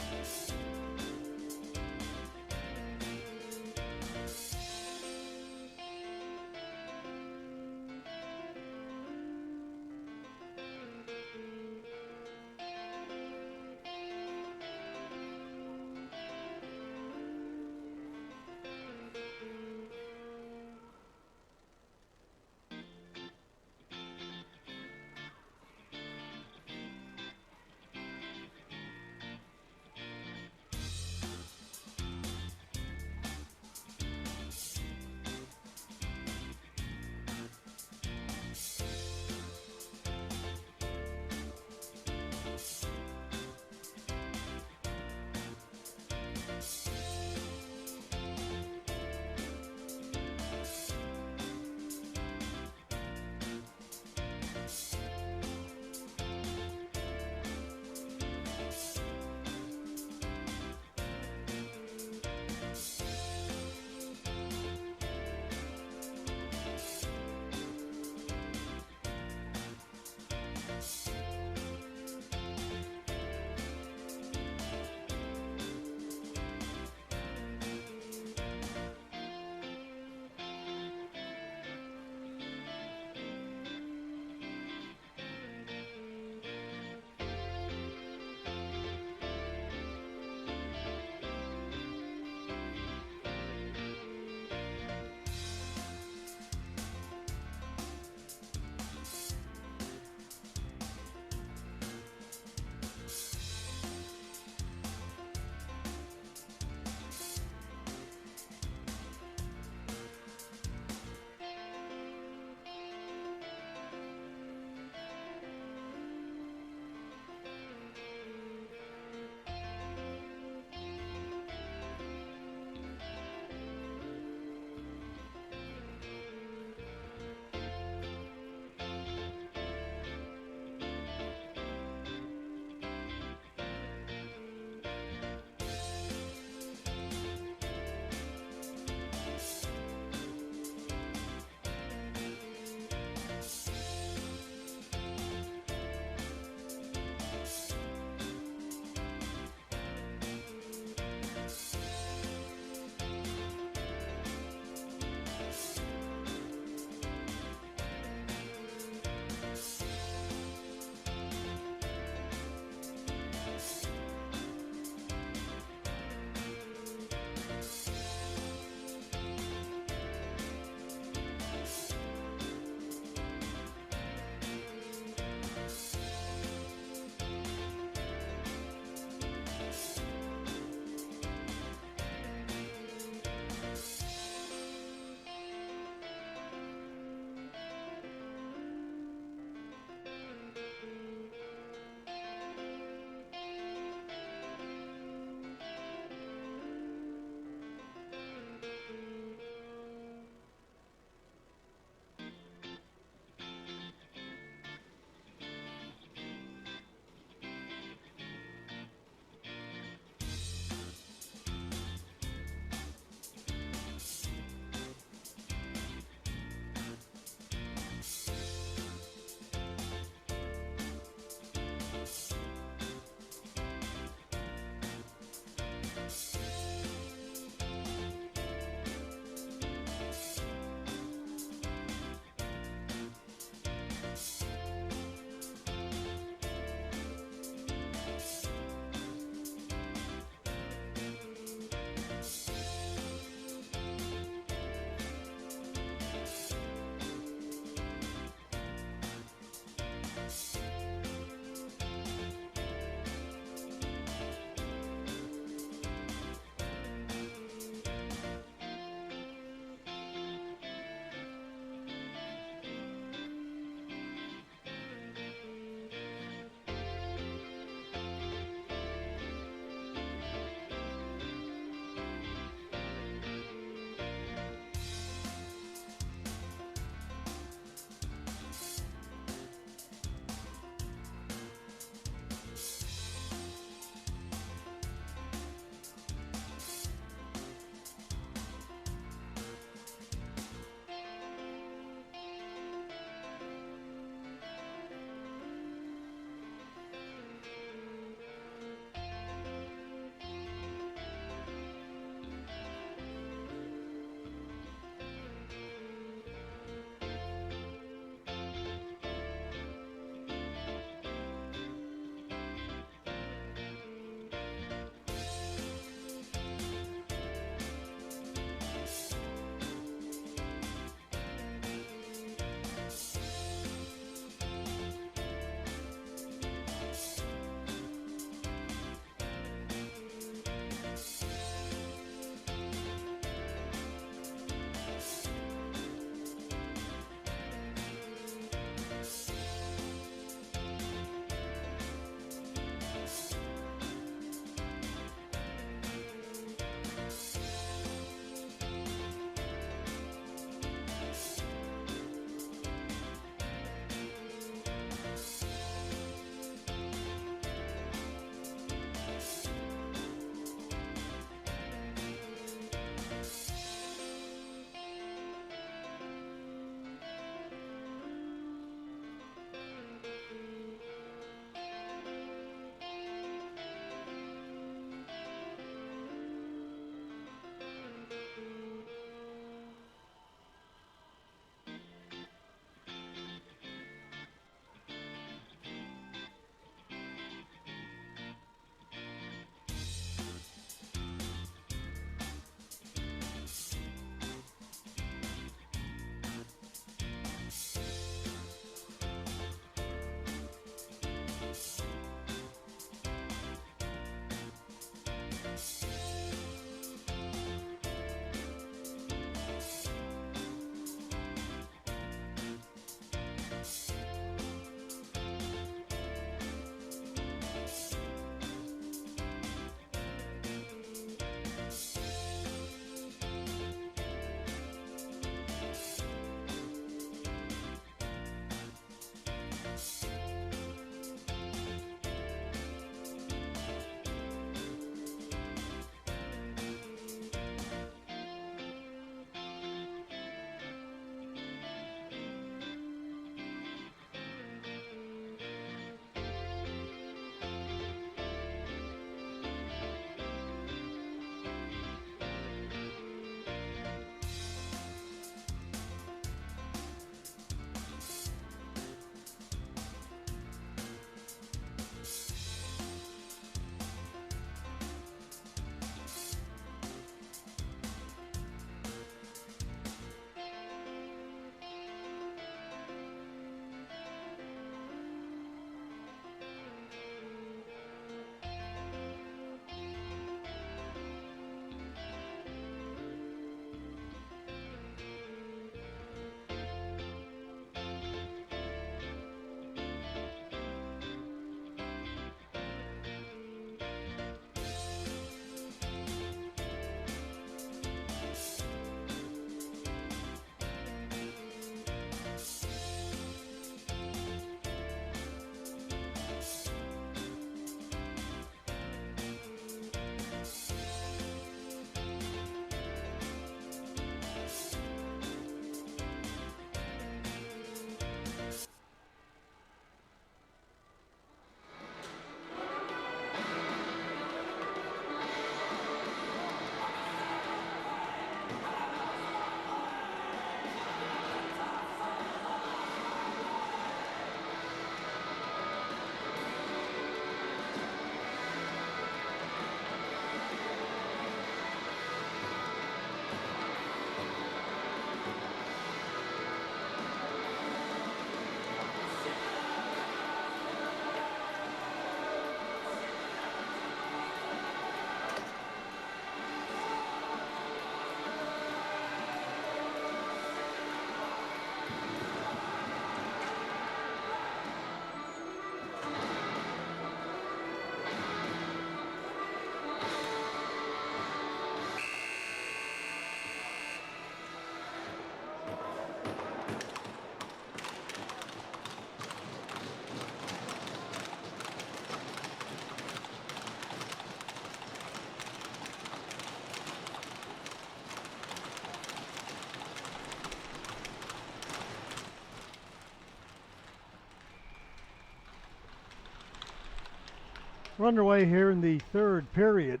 We're underway here in the third period.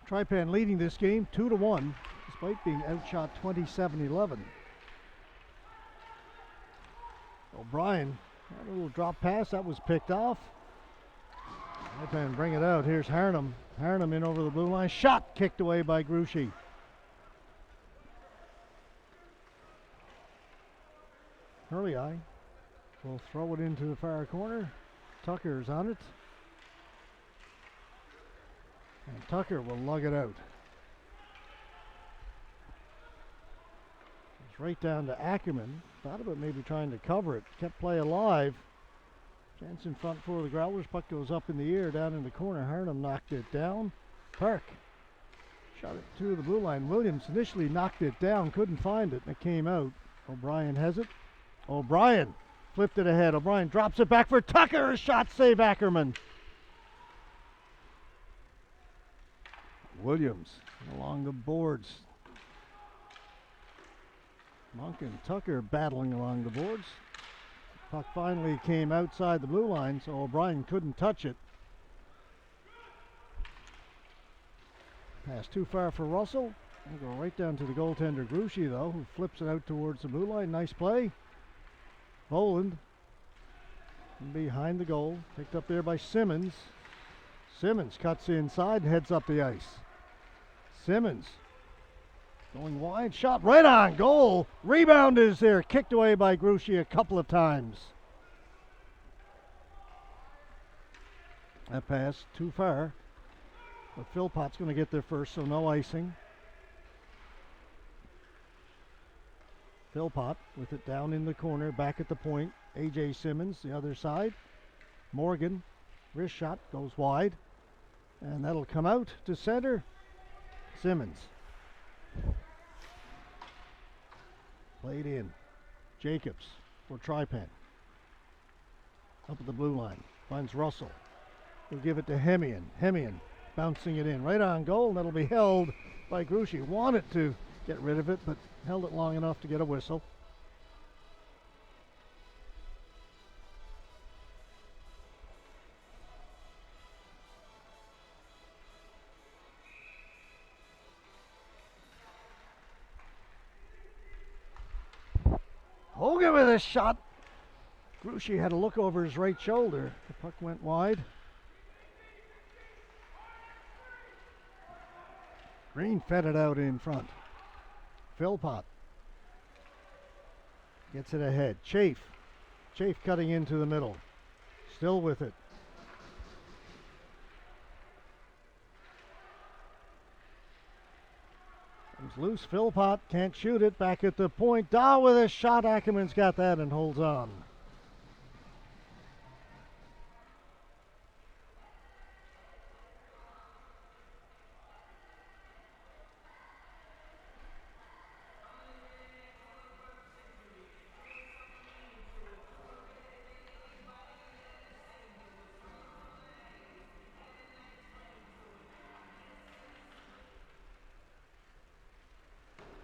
TriPen leading this game 2-1, despite being outshot 27-11. O'Brien had a little drop pass that was picked off. TriPen bring it out. Here's Harnham. Harnham in over the blue line. Shot kicked away by Gruchy. Hurley will throw it into the far corner. Tucker's on it. And Tucker will lug it out. It's right down to Ackerman. Thought about maybe trying to cover it. Kept play alive. Chance in front for the Growlers. Puck goes up in the air down in the corner. Harnham knocked it down. Park shot it to the blue line. Williams initially knocked it down. Couldn't find it and it came out. O'Brien has it. O'Brien flipped it ahead. O'Brien drops it back for Tucker. A shot save Ackerman. Williams along the boards. Monk and Tucker battling along the boards. Puck finally came outside the blue line, so O'Brien couldn't touch it. Pass too far for Russell. We'll go right down to the goaltender Gruchy, though, who flips it out towards the blue line. Nice play. Boland behind the goal. Picked up there by Simmons. Simmons cuts inside and heads up the ice. Simmons going wide. Shot right on goal. Rebound is there. Kicked away by Gruchy a couple of times. That pass too far. But Philpott's going to get there first, so no icing. Philpott with it down in the corner, back at the point. A.J. Simmons, the other side. Morgan, wrist shot, goes wide. And that'll come out to center. Simmons. Played in. Jacobs for TriPen. Up at the blue line. Finds Russell. He'll give it to Hemian. Hemian bouncing it in. Right on goal, and that'll be held by Gruchy. Wanted to get rid of it, but held it long enough to get a whistle. Hogan with a shot. Gruchy had a look over his right shoulder. The puck went wide. Green fed it out in front. Philpott gets it ahead. Chafe cutting into the middle. Still with it. Comes loose. Philpott can't shoot it. Back at the point. Dahl with a shot. Ackerman's got that and holds on.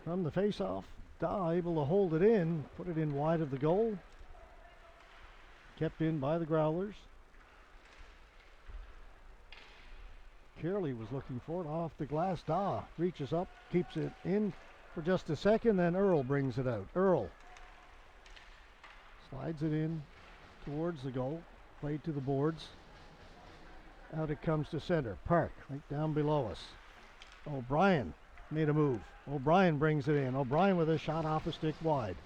From the face-off, Dahl able to hold it in, put it in wide of the goal. Kept in by the Growlers. Curley was looking for it off the glass. Dahl reaches up, keeps it in for just a second, then Earl brings it out. Earl slides it in towards the goal, played to the boards. Out it comes to center. Park right down below us. O'Brien made a move. O'Brien brings it in. O'Brien with a shot off a stick wide.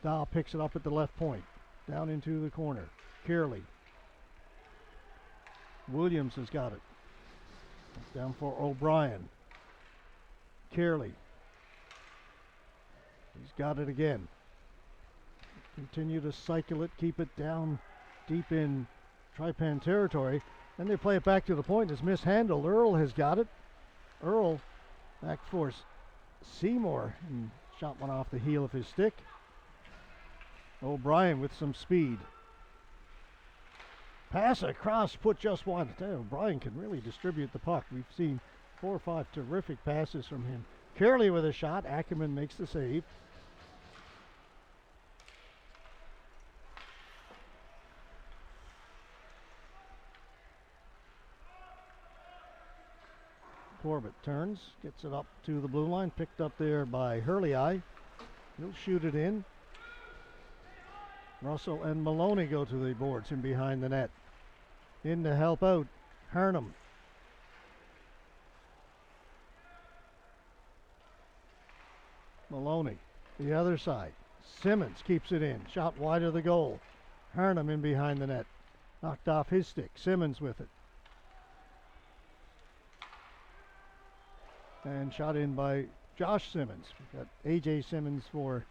Dahl picks it up at the left point. Down into the corner. Curley. Williams has got it. Down for O'Brien. Curley. He's got it again. Continue to cycle it. Keep it down deep in TriPen territory. Then they play it back to the point. It's mishandled. Earl has got it. Earl back for Seymour and shot one off the heel of his stick. O'Brien with some speed. Pass across, put just one. O'Brien can really distribute the puck. We've seen 4 or 5 terrific passes from him. Curley with a shot. Ackerman makes the save. Corbett turns, gets it up to the blue line, picked up there by Hurley-Eye. He'll shoot it in. Russell and Maloney go to the boards and behind the net. In to help out, Harnham. Maloney, the other side. Simmons keeps it in. Shot wide of the goal. Harnham in behind the net. Knocked off his stick. Simmons with it. And shot in by Josh Simmons. We've got A.J. Simmons for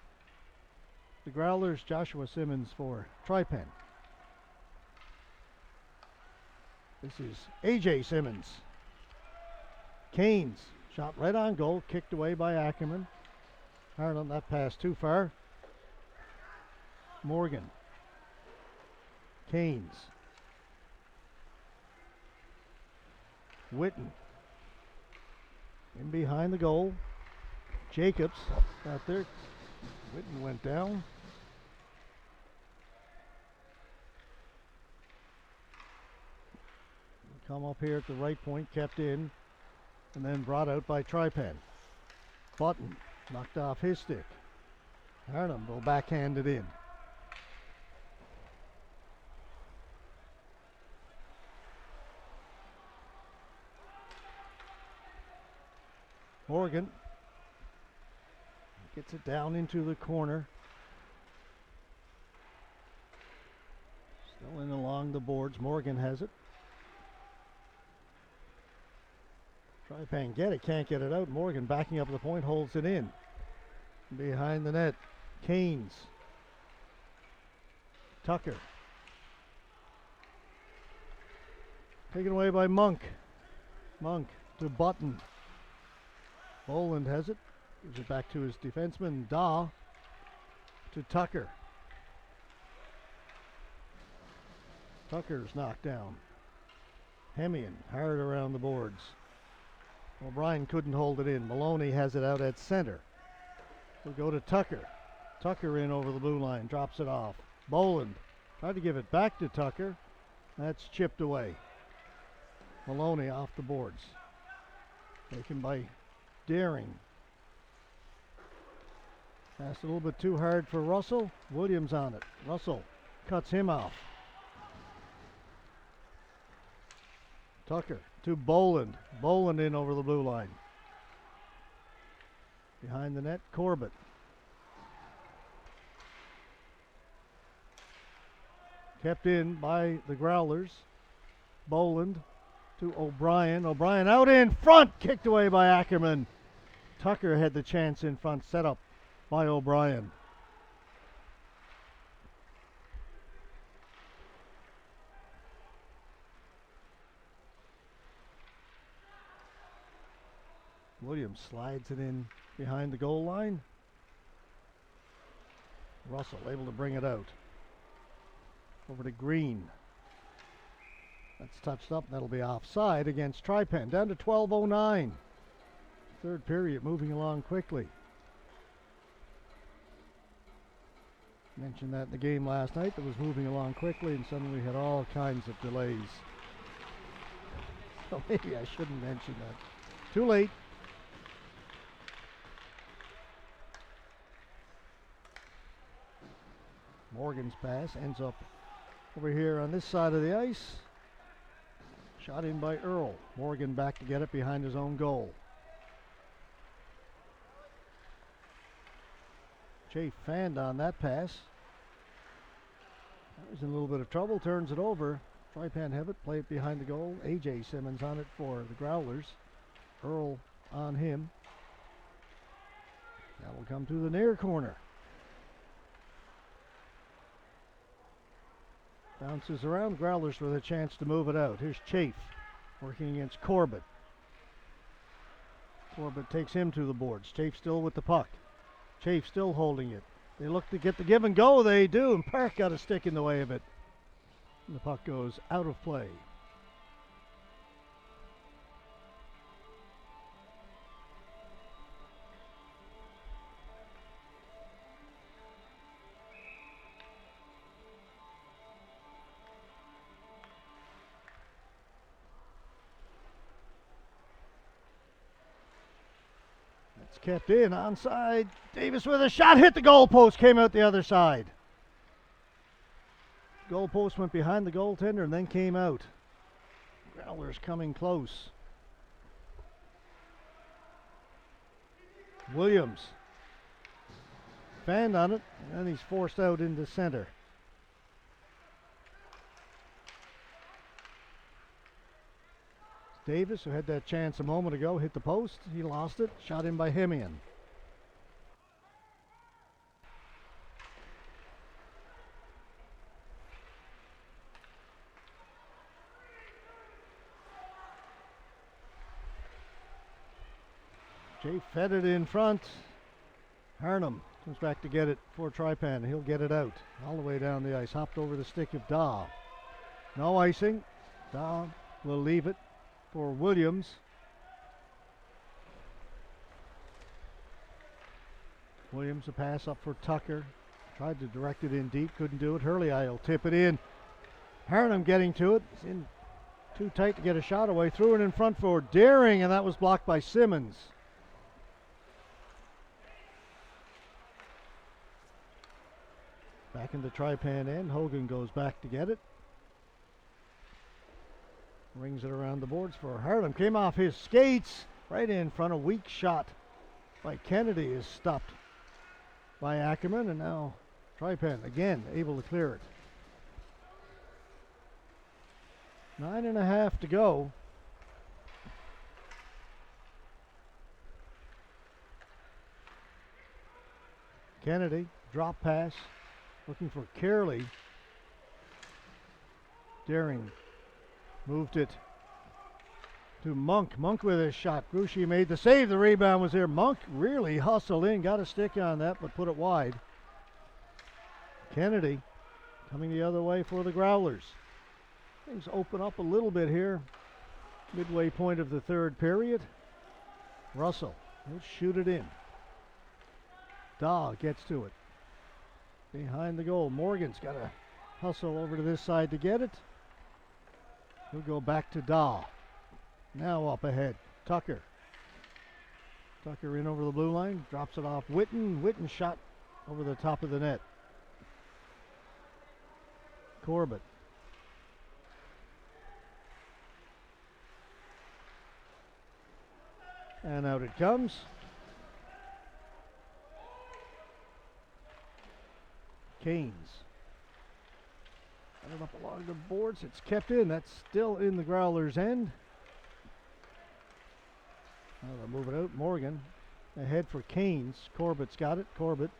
the Growlers, Joshua Simmons for TriPen. This is A.J. Simmons. Canes, shot right on goal, kicked away by Ackerman. Harlan, that pass too far. Morgan. Canes. Witten. In behind the goal. Jacobs out there. Witten went down. Come up here at the right point, kept in, and then brought out by TriPen. Button knocked off his stick. Harnham will backhand it in. Morgan gets it down into the corner. Still in along the boards. Morgan has it. TriPen get it, can't get it out. Morgan backing up the point, holds it in. Behind the net, Canes. Tucker. Taken away by Monk. Monk to Button. Boland has it. Gives it back to his defenseman, Daw. To Tucker. Tucker's knocked down. Hemian hard around the boards. O'Brien couldn't hold it in. Maloney has it out at center. We'll go to Tucker. Tucker in over the blue line, drops it off. Boland tried to give it back to Tucker. That's chipped away. Maloney off the boards. Taken by Daring. Passed a little bit too hard for Russell. Williams on it. Russell cuts him off. Tucker to Boland. Boland in over the blue line. Behind the net, Corbett. Kept in by the Growlers. Boland to O'Brien. O'Brien out in front. Kicked away by Ackerman. Tucker had the chance in front, set up by O'Brien. Williams slides it in behind the goal line. Russell able to bring it out. Over to Green. That's touched up. That'll be offside against TriPen. Down to 12:09. Third period moving along quickly. Mentioned that in the game last night that was moving along quickly, and suddenly we had all kinds of delays. So maybe I shouldn't mention that. Too late. Morgan's pass ends up over here on this side of the ice. Shot in by Earl. Morgan back to get it behind his own goal. Jay fanned on that pass. That was in a little bit of trouble. Turns it over. TriPen have it. Play it behind the goal. A.J. Simmons on it for the Growlers. Earl on him. That will come to the near corner. Bounces around. Growlers with a chance to move it out. Here's Chafe working against Corbett. Corbett takes him to the boards. Chafe still with the puck. Chafe still holding it. They look to get the give and go. They do. And Park got a stick in the way of it. And the puck goes out of play. kept in, onside. Davis with a shot, hit the goalpost, came out the other side. Goalpost went behind the goaltender and then came out. Growlers coming close. Williams fanned on it, and he's forced out into center. Davis, who had that chance a moment ago, hit the post. He lost it. Shot in by Hemian. Jay fed it in front. Harnham comes back to get it for TriPen. He'll get it out all the way down the ice. Hopped over the stick of Daw. No icing. Daw will leave it for Williams. Williams a pass up for Tucker. Tried to direct it in deep, couldn't do it. Hurley will tip it in. Harnham getting to it. It's in too tight to get a shot away. Threw it in front for Deering, and that was blocked by Simmons. Back in the TriPen end. Hogan goes back to get it. Rings it around the boards for Harlem. Came off his skates right in front. A weak shot by Kennedy is stopped by Ackerman, and now TriPen again able to clear it. 9.5 to go. Kennedy, drop pass, looking for Carey. Daring moved it to Monk. Monk with his shot. Gruchy made the save. The rebound was there. Monk really hustled in, got a stick on that, but put it wide. Kennedy coming the other way for the Growlers. Things open up a little bit here. Midway point of the third period. Russell, he'll shoot it in. Daw gets to it. Behind the goal. Morgan's got to hustle over to this side to get it. He'll go back to Daw. Now up ahead. Tucker. Tucker in over the blue line. Drops it off Witten. Witten shot over the top of the net. Corbett. And out it comes. Canes. Got it up along the boards. It's kept in. That's still in the Growlers' end. Now they'll move it out. Morgan ahead for Canes. Corbett's got it. Corbett.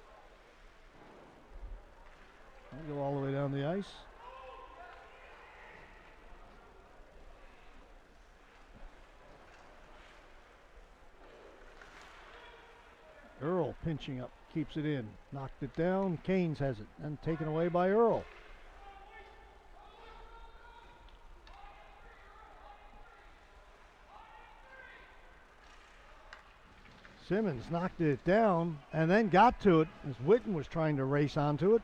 I'll go all the way down the ice. Earl pinching up, keeps it in. Knocked it down. Canes has it, and taken away by Earl. Simmons knocked it down and then got to it as Witten was trying to race onto it.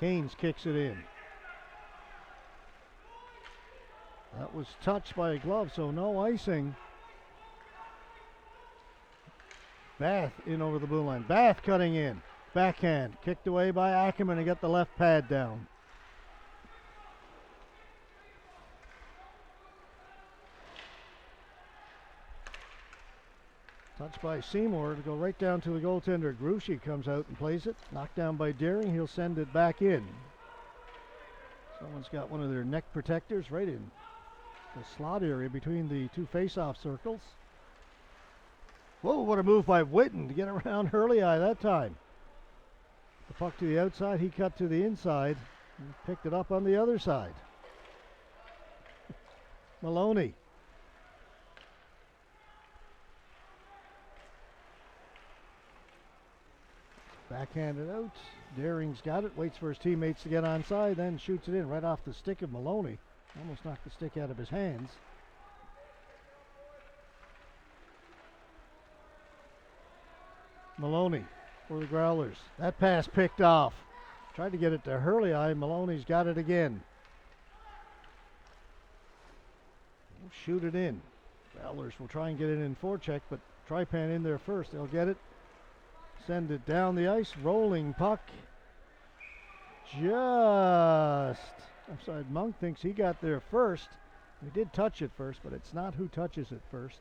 Canes kicks it in. That was touched by a glove, so no icing. Bath in over the blue line. Bath cutting in. Backhand. Kicked away by Ackerman and got the left pad down. Touched by Seymour to go right down to the goaltender. Gruchy comes out and plays it. Knocked down by Deering. He'll send it back in. Someone's got one of their neck protectors right in the slot area between the two face-off circles. Whoa, what a move by Witten to get around Hurley Eye that time. The puck to the outside, he cut to the inside and picked it up on the other side. Maloney. Backhanded out. Dering's got it, waits for his teammates to get onside, then shoots it in right off the stick of Maloney. Almost knocked the stick out of his hands. Maloney for the Growlers. That pass picked off. Tried to get it to Hurley Eye. Maloney's got it again. He'll shoot it in. Growlers will try and get it in forecheck, but TriPen in there first. They'll get it. Send it down the ice. Rolling puck. Just offside. Monk thinks he got there first. He did touch it first, but it's not who touches it first.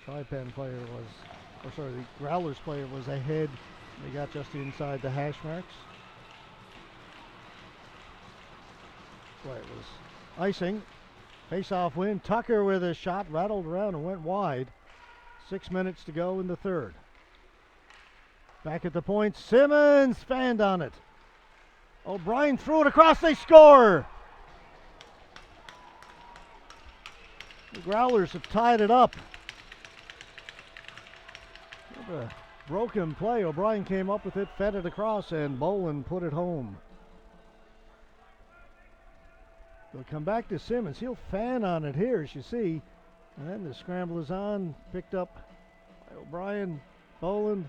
TriPen player the Growlers player was ahead. They got just inside the hash marks. Boy, it was icing. Face-off win. Tucker with a shot, rattled around and went wide. 6 minutes to go in the third. Back at the point, Simmons fanned on it. O'Brien threw it across, they score! The Growlers have tied it up. A broken play. O'Brien came up with it, fed it across, and Boland put it home. They'll come back to Simmons. He'll fan on it here, as you see. And then the scramble is on. Picked up by O'Brien. Boland.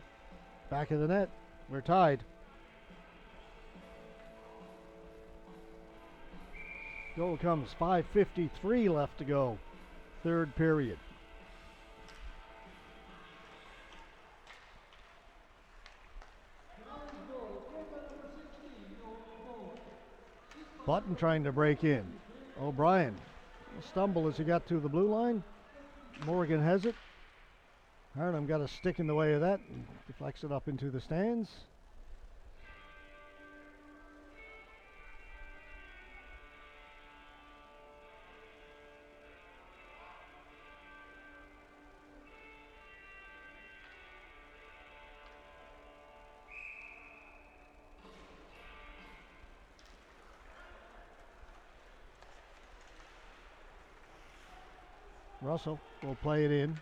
Back of the net. We're tied. Goal comes. 5:53 left to go. Third period. Button trying to break in. O'Brien stumble as he got to the blue line. Morgan has it. Harnham got a stick in the way of that and deflects it up into the stands. Russell will play it in.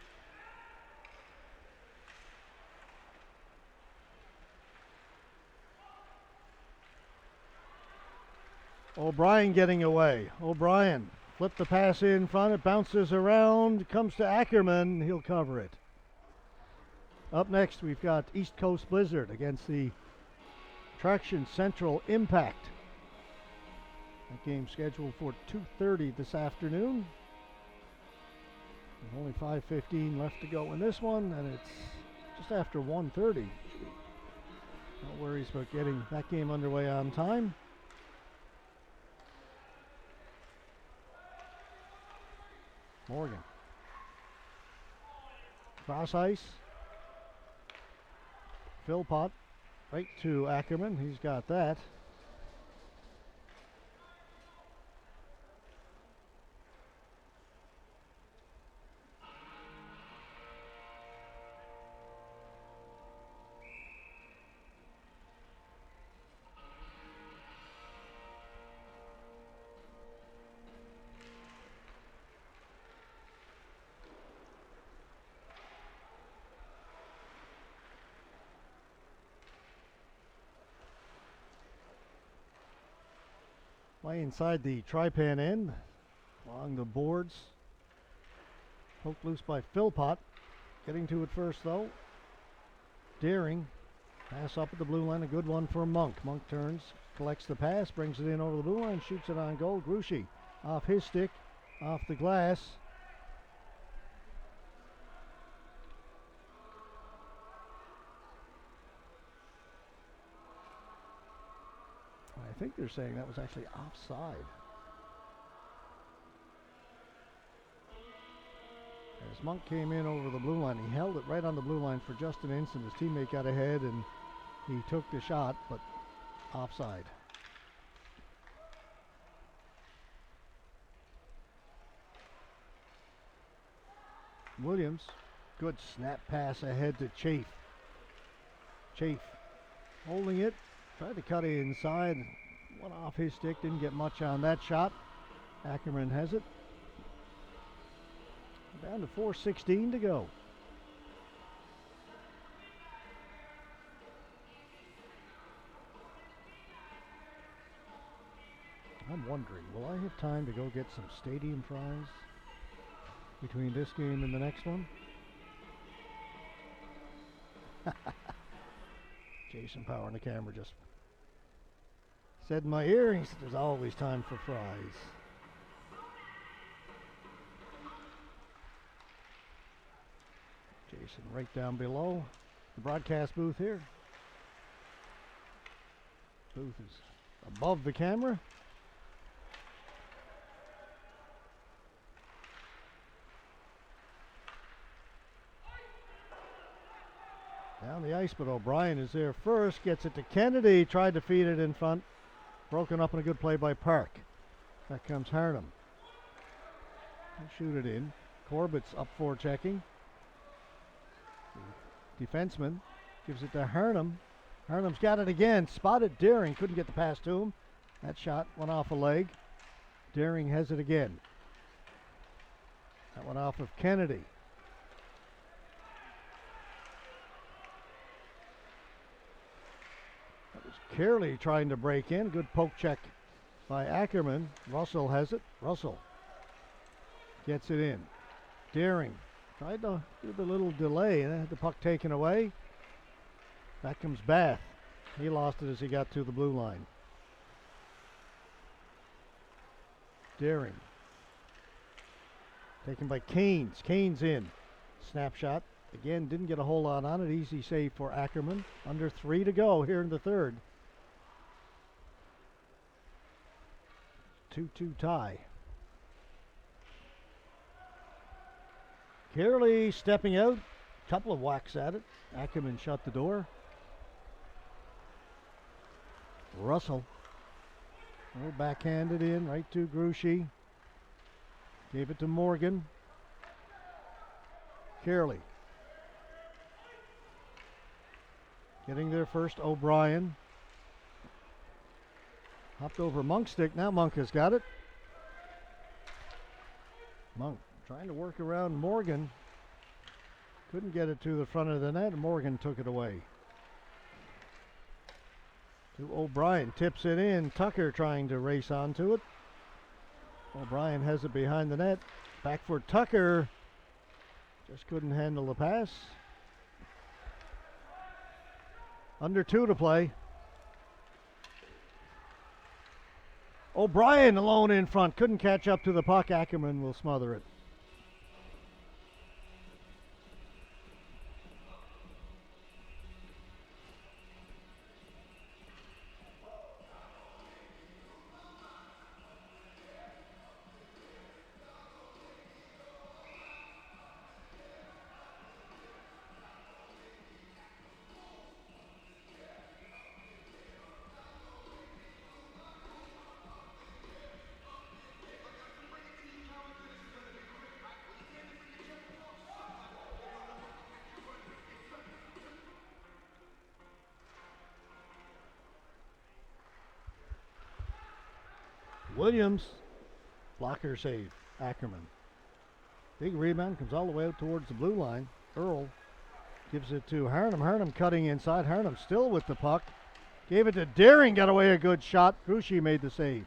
O'Brien getting away. O'Brien flipped the pass in front. It bounces around. Comes to Ackerman. He'll cover it. Up next, we've got East Coast Blizzard against the Traction Central Impact. That game scheduled for 2:30 this afternoon. There's only 5:15 left to go in this one, and it's just after 1:30. No worries about getting that game underway on time. Morgan. Cross ice. Philpott right to Ackerman. He's got that. Play inside the TriPen end, along the boards. Poked loose by Philpott. Getting to it first though. Daring. Pass up at the blue line, a good one for Monk. Monk turns, collects the pass, brings it in over the blue line, shoots it on goal. Gruchy off his stick, off the glass. I think they're saying that was actually offside. As Monk came in over the blue line, he held it right on the blue line for just an instant. His teammate got ahead and he took the shot, but offside. Williams, good snap pass ahead to Chafe. Chafe holding it, tried to cut it inside. Went off his stick, didn't get much on that shot. Ackerman has it. Down to 4:16 to go. I'm wondering, will I have time to go get some stadium fries between this game and the next one? Jason Power on the camera just said in my ear, he said, there's always time for fries. Jason right down below the broadcast booth here. Booth is above the camera. Down the ice, but O'Brien is there first. Gets it to Kennedy. Tried to feed it in front. Broken up in a good play by Park. Back comes Harnham. He'll shoot it in. Corbett's up for checking. The defenseman gives it to Harnham. Harnham's got it again. Spotted Deering. Couldn't get the pass to him. That shot went off a leg. Deering has it again. That went off of Kennedy. That was Carey trying to break in. Good poke check by Ackerman. Russell has it. Russell gets it in. Deering tried to do the little delay and had the puck taken away. Back comes Bath. He lost it as he got to the blue line. Deering. Taken by Canes. Canes in. Snapshot. Again, didn't get a whole lot on it. Easy save for Ackerman. Under 3 to go here in the third. 2-2 tie. Carey stepping out. Couple of whacks at it. Ackerman shut the door. Russell. Oh, backhanded in right to Gruchy. Gave it to Morgan. Carey. Getting there first, O'Brien. Hopped over Monk's stick. Now Monk has got it. Monk trying to work around Morgan. Couldn't get it to the front of the net. Morgan took it away. To O'Brien. Tips it in. Tucker trying to race onto it. O'Brien has it behind the net. Back for Tucker. Just couldn't handle the pass. Under 2 to play. O'Brien alone in front. Couldn't catch up to the puck. Ackerman will smother it. Williams, blocker save, Ackerman. Big rebound, comes all the way out towards the blue line. Earl gives it to Harnham. Harnham cutting inside. Harnham still with the puck. Gave it to Deering, got away a good shot. Gruchy made the save.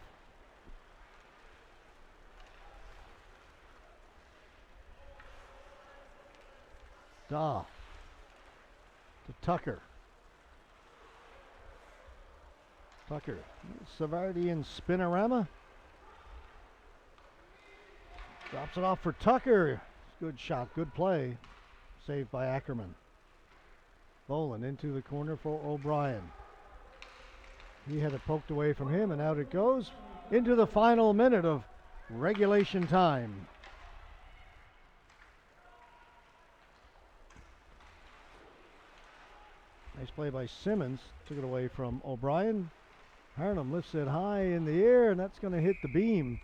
Daw to Tucker. Tucker, Savardi and Spinorama. Drops it off for Tucker. Good shot, good play. Saved by Ackerman. Boland into the corner for O'Brien. He had it poked away from him, and out it goes into the final minute of regulation time. Nice play by Simmons. Took it away from O'Brien. Harnham lifts it high in the air, and that's going to hit the beam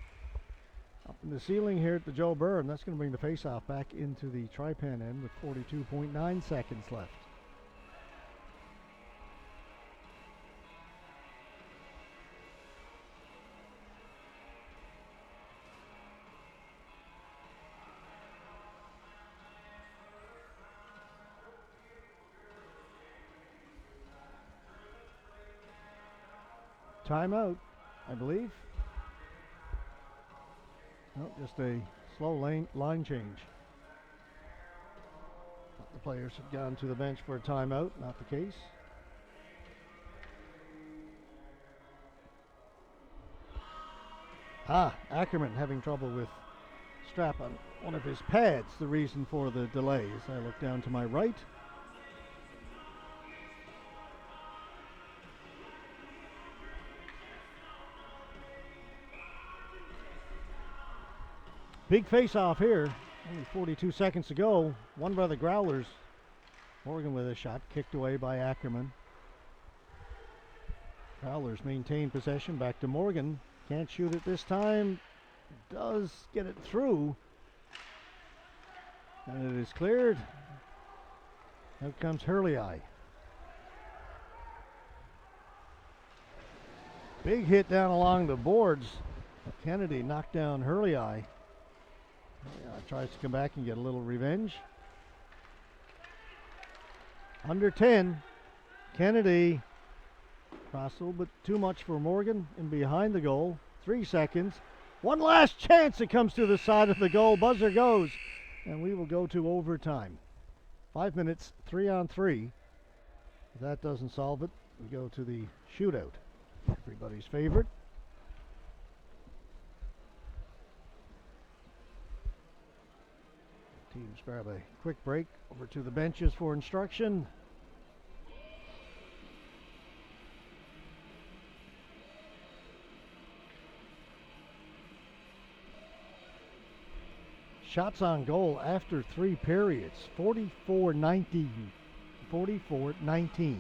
up in the ceiling here at the Joe Byrne. That's going to bring the faceoff back into the TriPen end with 42.9 seconds left. Timeout, I believe. No, just a slow line change. the players had gone to the bench for a timeout. Not the case. Ackerman having trouble with strap on one of his pads, the reason for the delay. As I look down to my right, big face-off here. Only 42 seconds to go. Won by the Growlers. Morgan with a shot kicked away by Ackerman. Growlers maintain possession. Back to Morgan. Can't shoot it this time. Does get it through. And it is cleared. Out comes Hurley-Eye. Big hit down along the boards. Kennedy knocked down Hurley-Eye. Tries to come back and get a little revenge. Under 10. Kennedy. Cross a little bit too much for Morgan in behind the goal. 3 seconds. One last chance. It comes to the side of the goal. Buzzer goes. And we will go to overtime. 5 minutes, 3-on-3. If that doesn't solve it, we go to the shootout. Everybody's favorite. Teams grab a quick break over to the benches for instruction. Shots on goal after 3 periods. 44-19. 44-19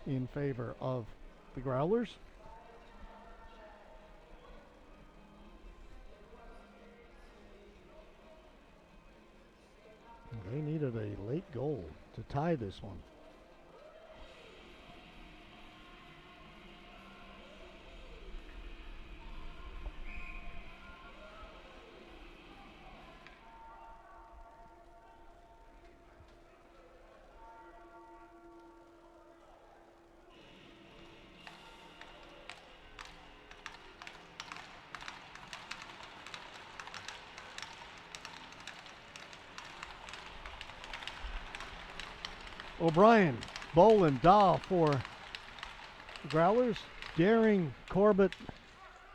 in favor of the Growlers. They needed a late goal to tie this one. O'Brien, Boland, Dahl for the Growlers. Daring, Corbett,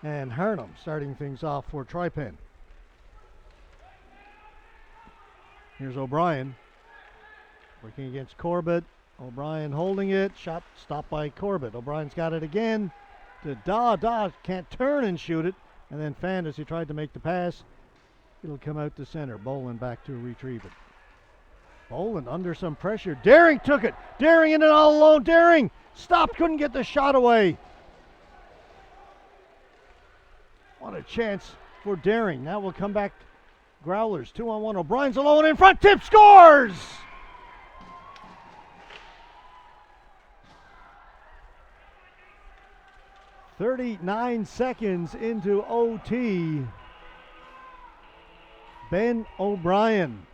and Harnham starting things off for TriPen. Here's O'Brien working against Corbett. O'Brien holding it. Shot stopped by Corbett. O'Brien's got it again to Dahl. Dahl can't turn and shoot it. And then fanned as he tried to make the pass. It'll come out to center. Boland back to retrieve it. Boland under some pressure. Daring took it. Daring in it all alone. Daring stopped. Couldn't get the shot away. What a chance for Daring. Now we'll come back. Growlers 2-on-1. O'Brien's alone in front. Tip scores. .39 seconds into OT. Ben O'Brien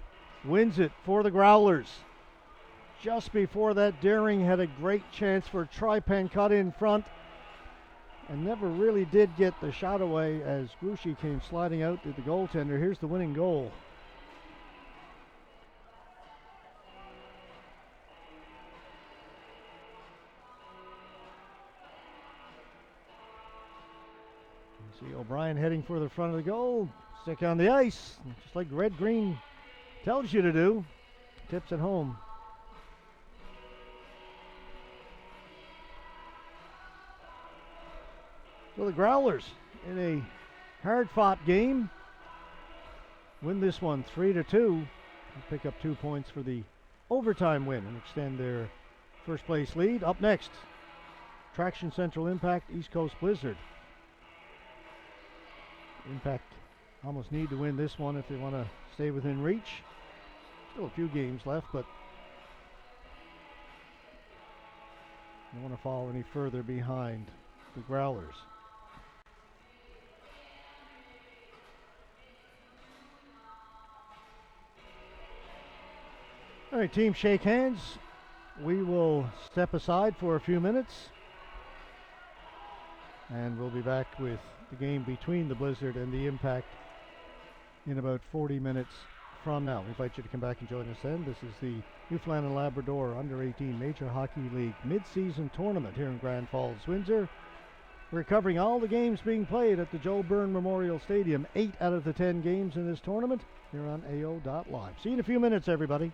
wins it for the Growlers. Just before that, Daring had a great chance for TriPen, cut in front and never really did get the shot away as Grushi came sliding out to the goaltender. Here's the winning goal. You see O'Brien heading for the front of the goal. Stick on the ice, just like Red Green tells you to do. Tips it home. So the Growlers in a hard-fought game win this one 3-2. Pick up 2 points for the overtime win and extend their first place lead. Up next, Traction Central Impact, East Coast Blizzard. Impact almost need to win this one if they want to stay within reach. Still a few games left, but don't want to fall any further behind the Growlers. All right, teams shake hands. We will step aside for a few minutes, and we'll be back with the game between the Blizzard and the Impact in about 40 minutes from now. We invite you to come back and join us then. This is the Newfoundland and Labrador Under-18 Major Hockey League mid-season tournament here in Grand Falls, Windsor. We're covering all the games being played at the Joe Byrne Memorial Stadium. 8 out of the 10 games in this tournament here on AO.live. See you in a few minutes, everybody.